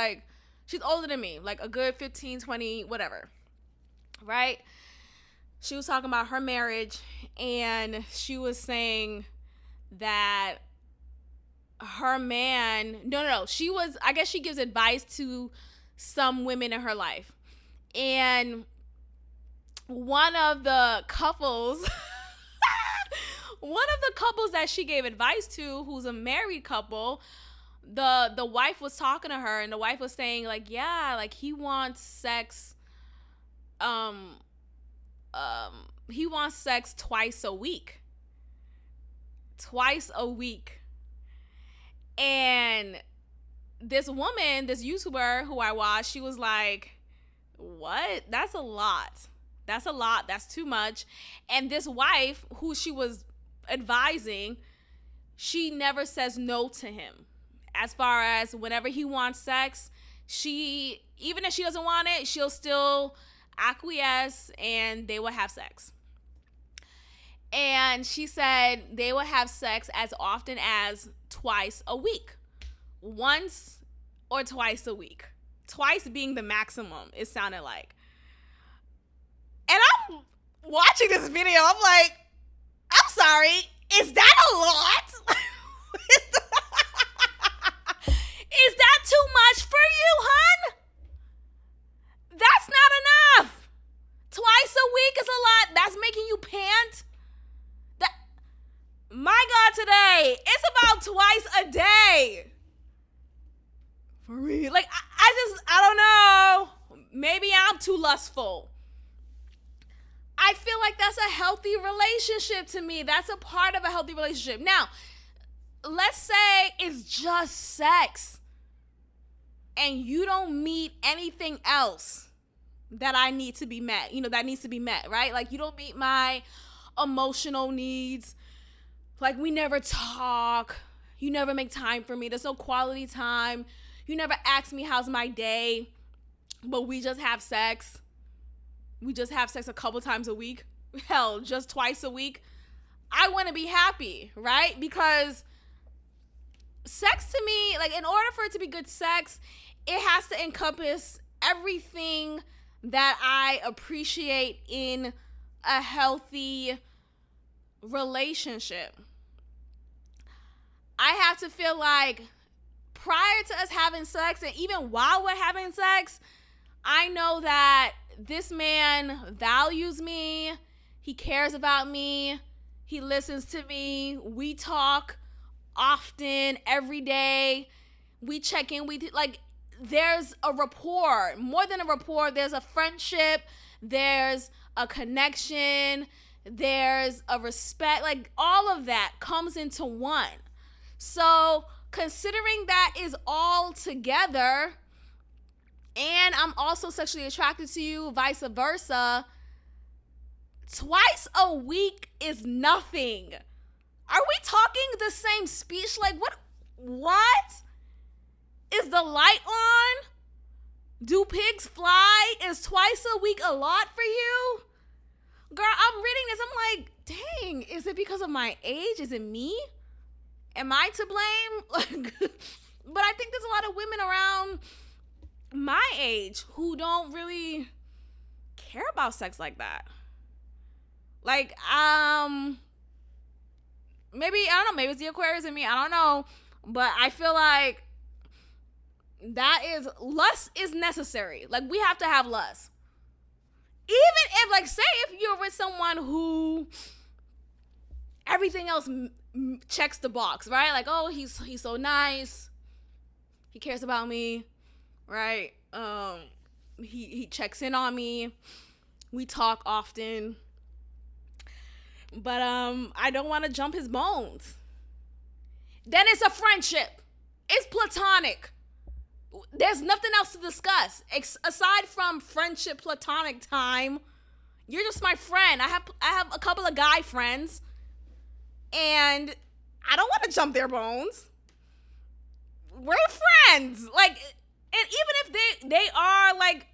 older than me, like a good 15, 20, whatever. Right? She was talking about her marriage, and she was saying that her man, I guess she gives advice to some women in her life. And one of the couples that she gave advice to, who's a married couple, the wife was talking to her, and the wife was saying, like, yeah, like, he wants sex twice a week. And this woman, this YouTuber who I watched, she was like, what? That's a lot. That's too much. And this wife, who she was advising, she never says no to him. As far as whenever he wants sex, even if she doesn't want it, she'll still acquiesce, and they will have sex. And she said they will have sex as often as twice a week. Once or twice a week. twice being the maximum, it sounded like. And I'm watching this video, I'm like, I'm sorry, is that a lot? Is that too much for you, hun? That's not enough. Twice a week is a lot. That's making you pant. My God, today, it's about twice a day. For me. Like, I don't know. Maybe I'm too lustful. I feel like that's a healthy relationship to me. That's a part of a healthy relationship. Now, let's say it's just sex and you don't meet anything else that I need to be met, that needs to be met, right? Like, you don't meet my emotional needs. Like, we never talk. You never make time for me. There's no quality time. You never ask me how's my day, but we just have sex. We just have sex a couple times a week. Hell, just twice a week. I want to be happy, right? Because sex to me, like, in order for it to be good sex, it has to encompass everything that I appreciate in a healthy relationship. I have to feel like prior to us having sex, and even while we're having sex, I know that this man values me. He cares about me. He listens to me. We talk often, every day. We check in. There's a rapport. More than a rapport, there's a friendship. There's a connection. There's a respect. Like, all of that comes into one. So considering that is all together, and I'm also sexually attracted to you, vice versa, twice a week is nothing. Are we talking the same speech? Like, what? Is the light on? Do pigs fly? Is twice a week a lot for you? Girl, I'm reading this. I'm like, dang, is it because of my age? Is it me? Am I to blame? But I think there's a lot of women around my age who don't really care about sex like that. Like, maybe, I don't know, maybe it's the Aquarius in me, I don't know. But I feel like lust is necessary. Like, we have to have lust. Even if, like, say if you're with someone who everything else checks the box, right? Like, oh, he's so nice. He cares about me, right? He checks in on me. We talk often. But I don't want to jump his bones. Then it's a friendship. It's platonic. There's nothing else to discuss aside from friendship, platonic time. You're just my friend. I have a couple of guy friends, and I don't want to jump their bones. We're friends. Like, and even if they are like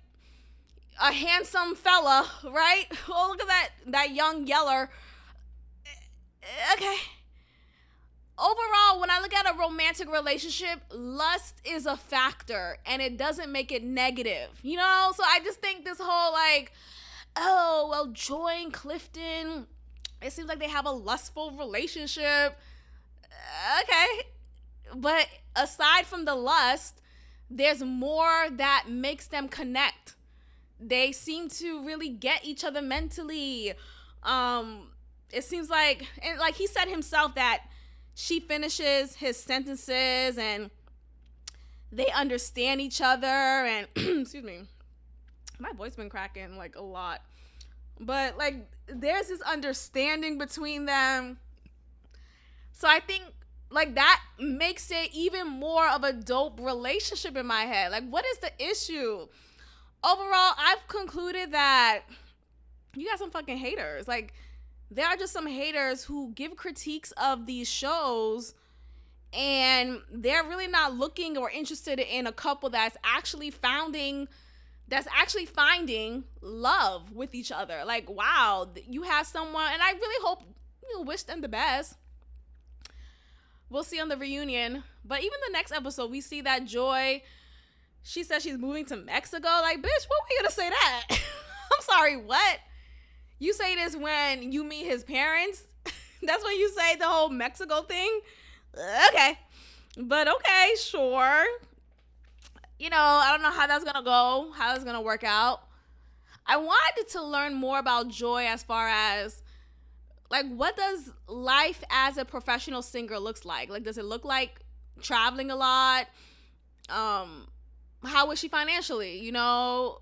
a handsome fella, right? Oh, look at that young yeller. Okay. Overall, when I look at a romantic relationship, lust is a factor, and it doesn't make it negative, So I just think this whole, like, oh, well, Joy and Clifton, it seems like they have a lustful relationship. Okay. But aside from the lust, there's more that makes them connect. They seem to really get each other mentally. It seems like, and like he said himself, that she finishes his sentences and they understand each other, and excuse me, my voice been cracking like a lot, but like there's this understanding between them. So I think like that makes it even more of a dope relationship in my head. Like, what is the issue? Overall, I've concluded that you got some fucking haters. Like, there are just some haters who give critiques of these shows, and they're really not looking or interested in a couple that's actually finding love with each other. Like, wow, you have someone, and I really hope, wish them the best. We'll see on the reunion. But even the next episode, we see that Joy, She said she's moving to Mexico. Like, bitch, what were you gonna say that? I'm sorry, what? You say this when you meet his parents? That's when you say the whole Mexico thing? Okay. But okay, sure. You know, I don't know how that's gonna go, how it's gonna work out. I wanted to learn more about Joy as far as, like, what does life as a professional singer looks like? Like, does it look like traveling a lot? How is she financially? You know,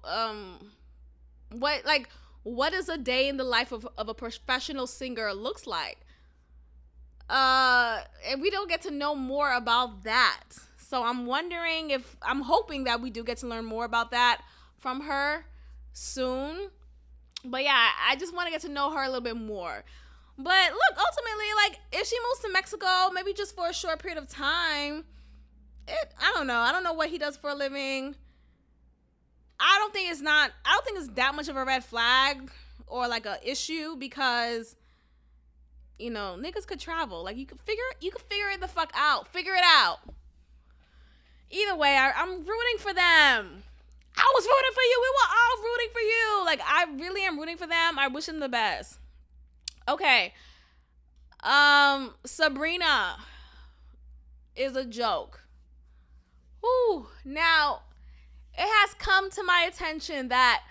what is a day in the life of a professional singer looks like? And we don't get to know more about that. So I'm hoping that we do get to learn more about that from her soon. But yeah, I just want to get to know her a little bit more. But look, ultimately, like, if she moves to Mexico, maybe just for a short period of time, I don't know. I don't know what he does for a living. I don't think it's that much of a red flag or like a issue, because, you know, niggas could travel. Like, you could figure it the fuck out. Figure it out. Either way, I'm rooting for them. I was rooting for you. We were all rooting for you. Like, I really am rooting for them. I wish them the best. Okay. Sabrina is a joke. Whew. Now, it has come to my attention that,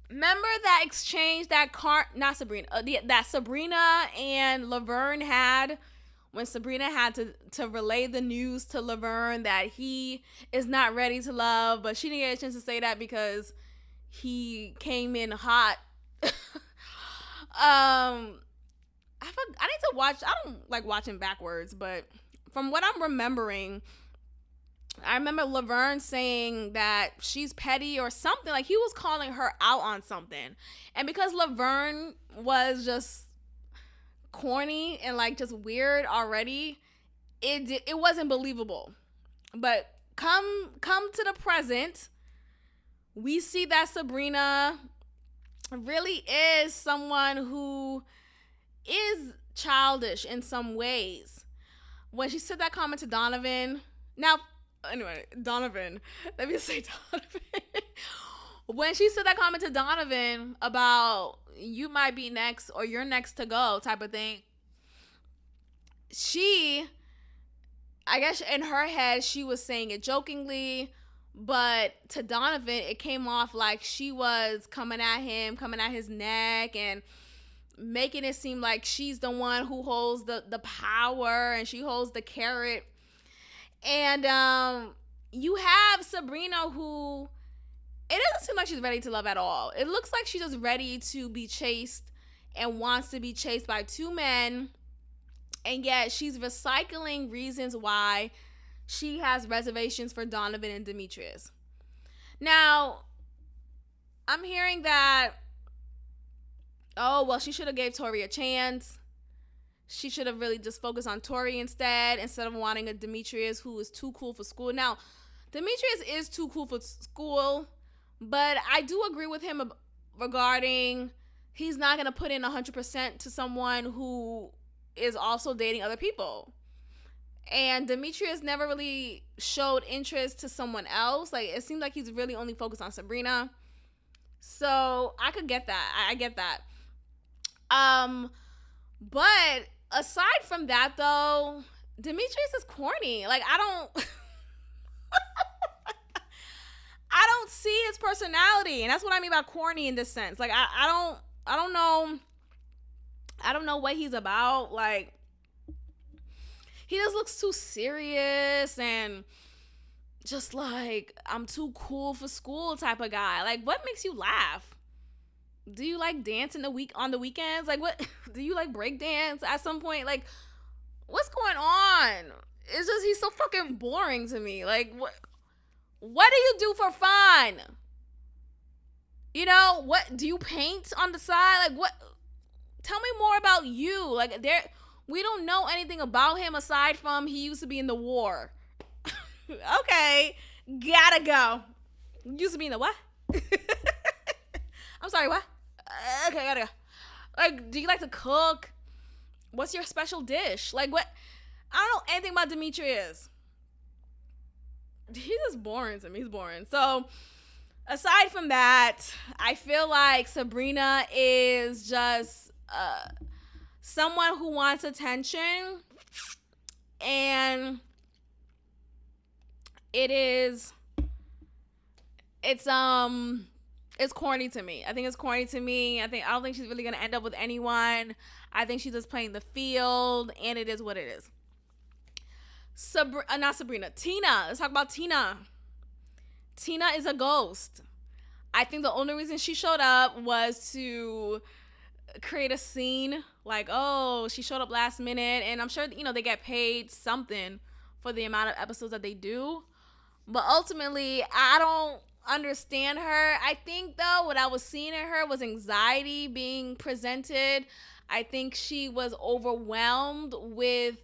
remember that exchange that Sabrina and Laverne had, when Sabrina had to relay the news to Laverne that he is not ready to love, but she didn't get a chance to say that because he came in hot. I need to watch. I don't like watching backwards, but from what I'm remembering, I remember Laverne saying that she's petty or something. Like, he was calling her out on something. And because Laverne was just corny and like just weird already, it wasn't believable. But come to the present, we see that Sabrina really is someone who is childish in some ways. When she said that comment to Donovan, let me say Donovan. When she said that comment to Donovan about you might be next or you're next to go type of thing, I guess in her head, she was saying it jokingly, but to Donovan, it came off like she was coming at his neck and making it seem like she's the one who holds the power and she holds the carrot. And you have Sabrina, who, it doesn't seem like she's ready to love at all. It looks like she's just ready to be chased and wants to be chased by two men. And yet she's recycling reasons why she has reservations for Donovan and Demetrius. Now, I'm hearing that, oh, well, she should have gave Tori a chance. She should have really just focused on Tori instead of wanting a Demetrius who is too cool for school. Now, Demetrius is too cool for school, but I do agree with him regarding he's not going to put in 100% to someone who is also dating other people. And Demetrius never really showed interest to someone else. Like, it seemed like he's really only focused on Sabrina. So I could get that. I get that. But aside from that, though, Demetrius is corny. Like, I don't see his personality, and that's what I mean by corny in this sense. Like, I don't know what he's about. Like, he just looks too serious and just like, I'm too cool for school type of guy. Like, what makes you laugh? Do you like dance on the weekends? Like, what do you like break dance at some point? Like, what's going on? It's just, he's so fucking boring to me. Like, what do you do for fun? You know, what do you paint on the side? Like, what? Tell me more about you. Like, we don't know anything about him aside from he used to be in the war. Okay, gotta go. Used to be in the what? I'm sorry, what? Okay, gotta go. Like, do you like to cook? What's your special dish? Like, what? I don't know anything about Demetrius. he's just boring to me. He's boring. So aside from that, I feel like Sabrina is just someone who wants attention, and it's corny to me. I think it's corny to me. I don't think she's really gonna end up with anyone. I think she's just playing the field, and it is what it is. Not Sabrina. Tina. Let's talk about Tina. Tina is a ghost. I think the only reason she showed up was to create a scene. Like, oh, she showed up last minute, and I'm sure they get paid something for the amount of episodes that they do. But ultimately, I don't understand her. I think, though, what I was seeing in her was anxiety being presented. I think she was overwhelmed with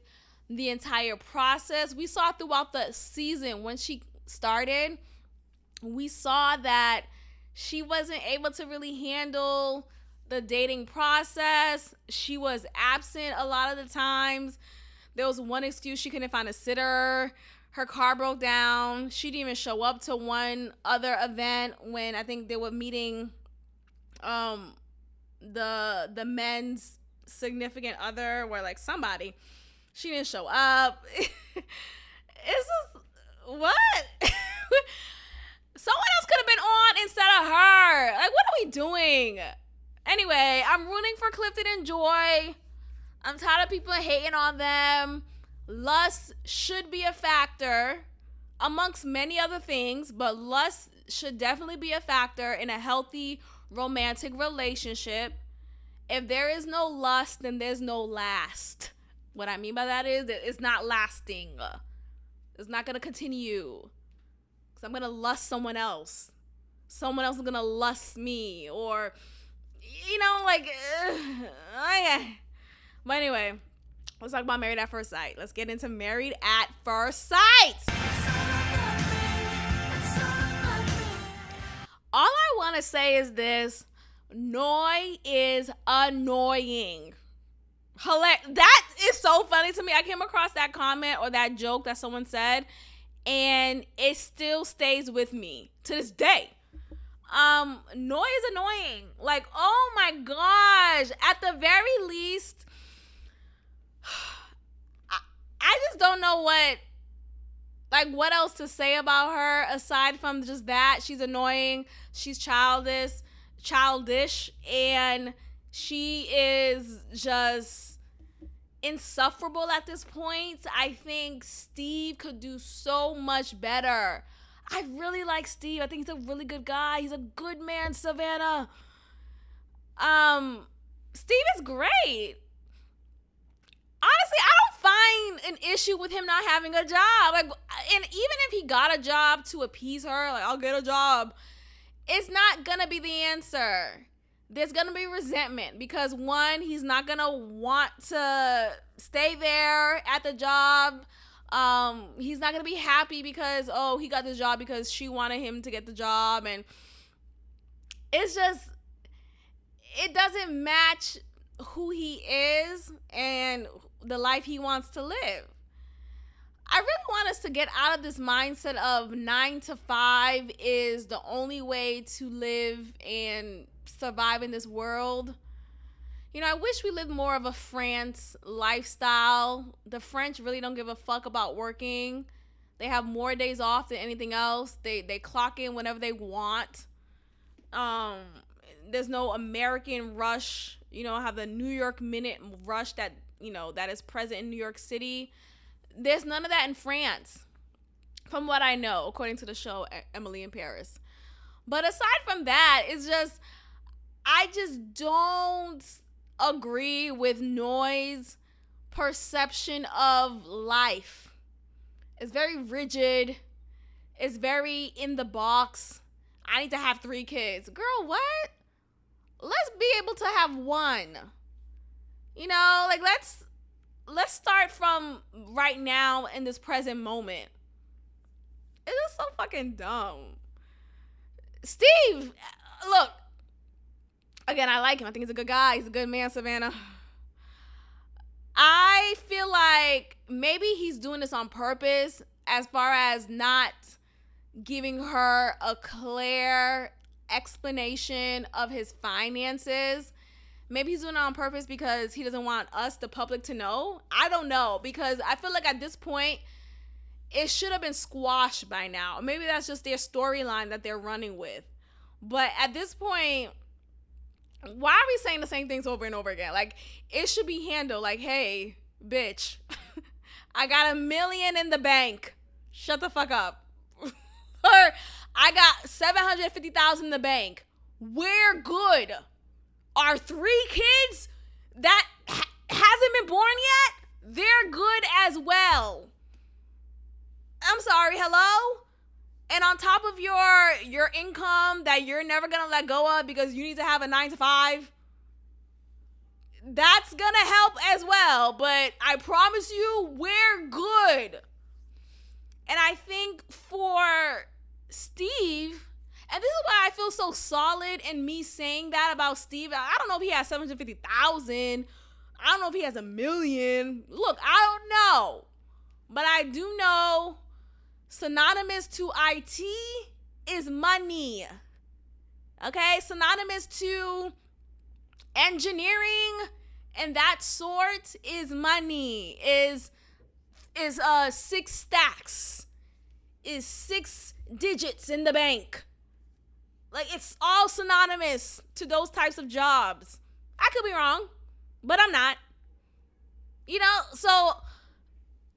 the entire process. We saw throughout the season when she started, we saw that she wasn't able to really handle the dating process. She was absent a lot of the times. There was one excuse: she couldn't find a sitter. Her car broke down. She didn't even show up to one other event when I think they were meeting the men's significant other, or like somebody. She didn't show up. It's just, what? Someone else could have been on instead of her. Like, what are we doing? Anyway, I'm rooting for Clifton and Joy. I'm tired of people hating on them. Lust should be a factor amongst many other things, but lust should definitely be a factor in a healthy romantic relationship. If there is no lust, then there's no last. What I mean by that is that it's not lasting. It's not going to continue. Because I'm going to lust someone else. Someone else is going to lust me. Or, But anyway, let's talk about Married at First Sight. Let's get into Married at First Sight. All I want to say is this. Noi is annoying. That is so funny to me. I came across that comment or that joke that someone said, and it still stays with me to this day. Noi is annoying. Like, oh my gosh. At the very least, I just don't know what else to say about her aside from just that. She's annoying. She's childish, and she is just insufferable at this point. I think Steve could do so much better. I really like Steve. I think he's a really good guy. He's a good man, Savannah. Steve is great. Honestly, I don't find an issue with him not having a job. Like, and even if he got a job to appease her, like, I'll get a job, it's not gonna be the answer. There's gonna be resentment because, one, he's not gonna want to stay there at the job. He's not gonna be happy because, oh, he got the job because she wanted him to get the job, and it's just, it doesn't match who he is and the life he wants to live. I really want us to get out of this mindset of 9 to 5 is the only way to live and survive in this world. I wish we lived more of a France lifestyle. The French really don't give a fuck about working. They have more days off than anything else. They clock in whenever they want. There's no American rush. Have the New York minute rush that is present in New York City. There's none of that in France, from what I know, according to the show Emily in Paris. But aside from that, I just don't agree with Noi's perception of life. It's very rigid. It's very in the box. I need to have 3 kids. Girl, what? Let's be able to have one. Let's start from right now in this present moment. It is so fucking dumb. Steve, look, again, I like him. I think he's a good guy. He's a good man, Savannah. I feel like maybe he's doing this on purpose as far as not giving her a clear explanation of his finances. Maybe he's doing it on purpose because he doesn't want us, the public, to know. I don't know, because I feel like at this point, it should have been squashed by now. Maybe that's just their storyline that they're running with. But at this point, why are we saying the same things over and over again? Like, it should be handled like, hey, bitch, I got $1 million in the bank. Shut the fuck up. Or I got $750,000 in the bank. We're good. Our 3 kids that hasn't been born yet, they're good as well. I'm sorry, hello? And on top of your income that you're never gonna let go of because you need to have a 9-to-5, that's gonna help as well. But I promise you, we're good. And I think for Steve, and this is why I feel so solid in me saying that about Steve. I don't know if he has 750,000. I don't know if he has $1 million. Look, I don't know. But I do know synonymous to IT is money. Okay? Synonymous to engineering and that sort is money. Is 6 stacks. Is 6 digits in the bank. Like, it's all synonymous to those types of jobs. I could be wrong, but I'm not. You know, so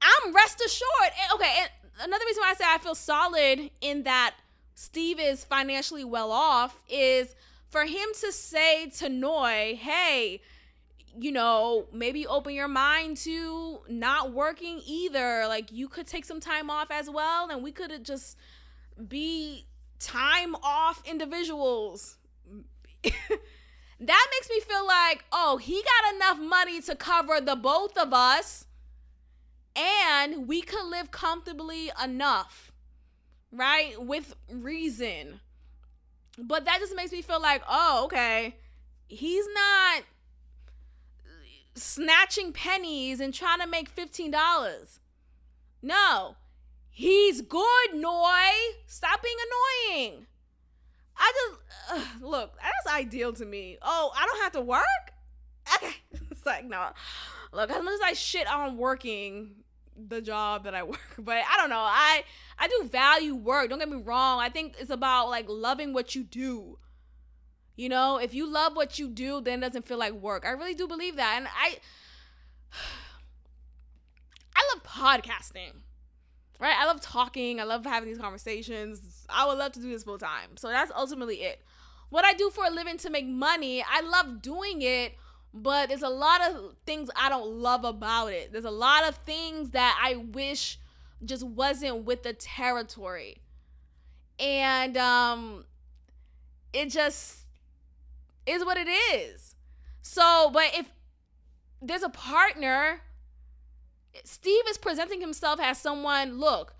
I'm rest assured. Okay, and another reason why I say I feel solid in that Steve is financially well off is for him to say to Noi, hey, you know, maybe open your mind to not working either. Like, you could take some time off as well, and we could just be time off individuals. That makes me feel like, oh, he got enough money to cover the both of us, and we could live comfortably enough, right? With reason. But that just makes me feel like, oh, okay, he's not snatching pennies and trying to make $15. No, he's good, Noi. Stop being annoying. Look, that's ideal to me. Oh, I don't have to work? Okay. It's like, no. Look, as much as I shit on working the job that I work, but I don't know. I do value work. Don't get me wrong. I think it's about, like, loving what you do. You know, if you love what you do, then it doesn't feel like work. I really do believe that. And I love podcasting. Right? I love talking. I love having these conversations. I would love to do this full time. So that's ultimately it. What I do for a living to make money, I love doing it, but there's a lot of things I don't love about it. There's a lot of things that I wish just wasn't with the territory. And it just is what it is. So, but if there's a partner, Steve is presenting himself as someone, look,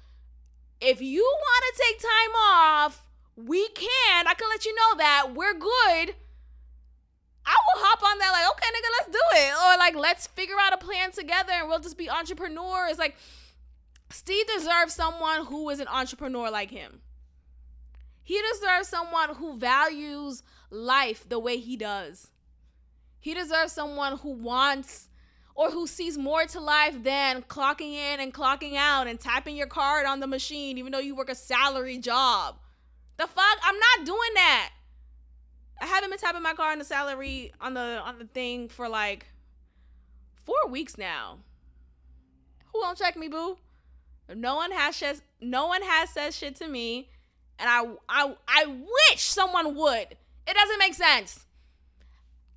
if you want to take time off, we can. I can let you know that. We're good. I will hop on that like, okay, nigga, let's do it. Or like, let's figure out a plan together and we'll just be entrepreneurs. Like, Steve deserves someone who is an entrepreneur like him. He deserves someone who values life the way he does. He deserves someone who wants or who sees more to life than clocking in and clocking out and tapping your card on the machine even though you work a salary job. The fuck? I'm not doing that. I haven't been tapping my card on the salary on the thing for like 4 weeks now. Who won't check me, boo? No one has said shit to me, and I wish someone would. It doesn't make sense.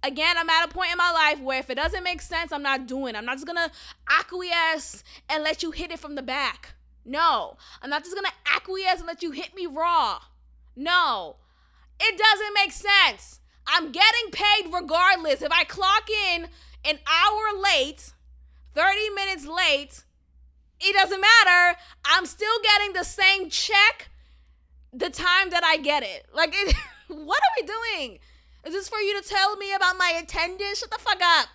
Again, I'm at a point in my life where if it doesn't make sense, I'm not doing it. I'm not just going to acquiesce and let you hit it from the back. No. I'm not just going to acquiesce and let you hit me raw. No. It doesn't make sense. I'm getting paid regardless. If I clock in an hour late, 30 minutes late, it doesn't matter. I'm still getting the same check the time that I get it. Like, what are we doing? Is this for you to tell me about my attendance? Shut the fuck up.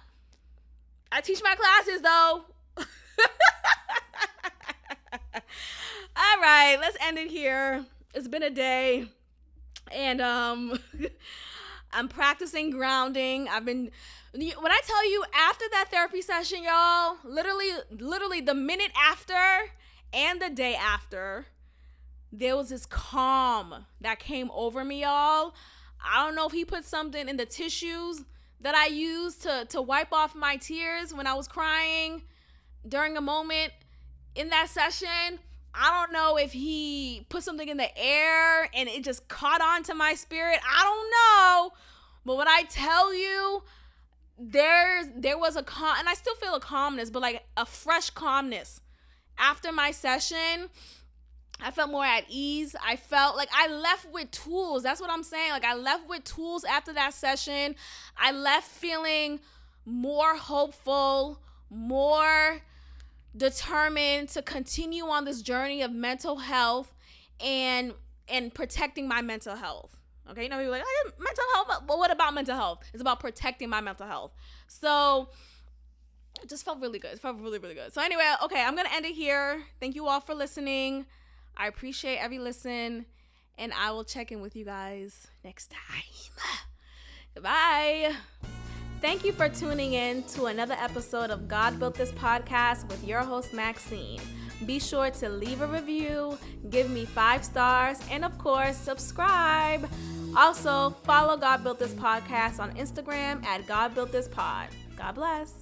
I teach my classes, though. All right, let's end it here. It's been a day, and I'm practicing grounding. When I tell you, after that therapy session, y'all, literally the minute after and the day after, there was this calm that came over me, y'all. I don't know if he put something in the tissues that I used to wipe off my tears when I was crying during a moment in that session. I don't know if he put something in the air and it just caught on to my spirit. I don't know. But when I tell you, there was a calm, and I still feel a calmness, but like a fresh calmness. After my session, I felt more at ease. I felt like I left with tools. That's what I'm saying. Like I left with tools after that session. I left feeling more hopeful, more determined to continue on this journey of mental health and protecting my mental health. Okay, you know, you're like, oh, mental health, but what about mental health? It's about protecting my mental health. So it just felt really good. It felt really, really good. So anyway, okay, I'm going to end it here. Thank you all for listening. I appreciate every listen, and I will check in with you guys next time. Goodbye. Thank you for tuning in to another episode of God Built This Podcast with your host, Maxine. Be sure to leave a review, give me 5 stars, and of course, subscribe. Also, follow God Built This Podcast on Instagram at God Built This Pod. God bless.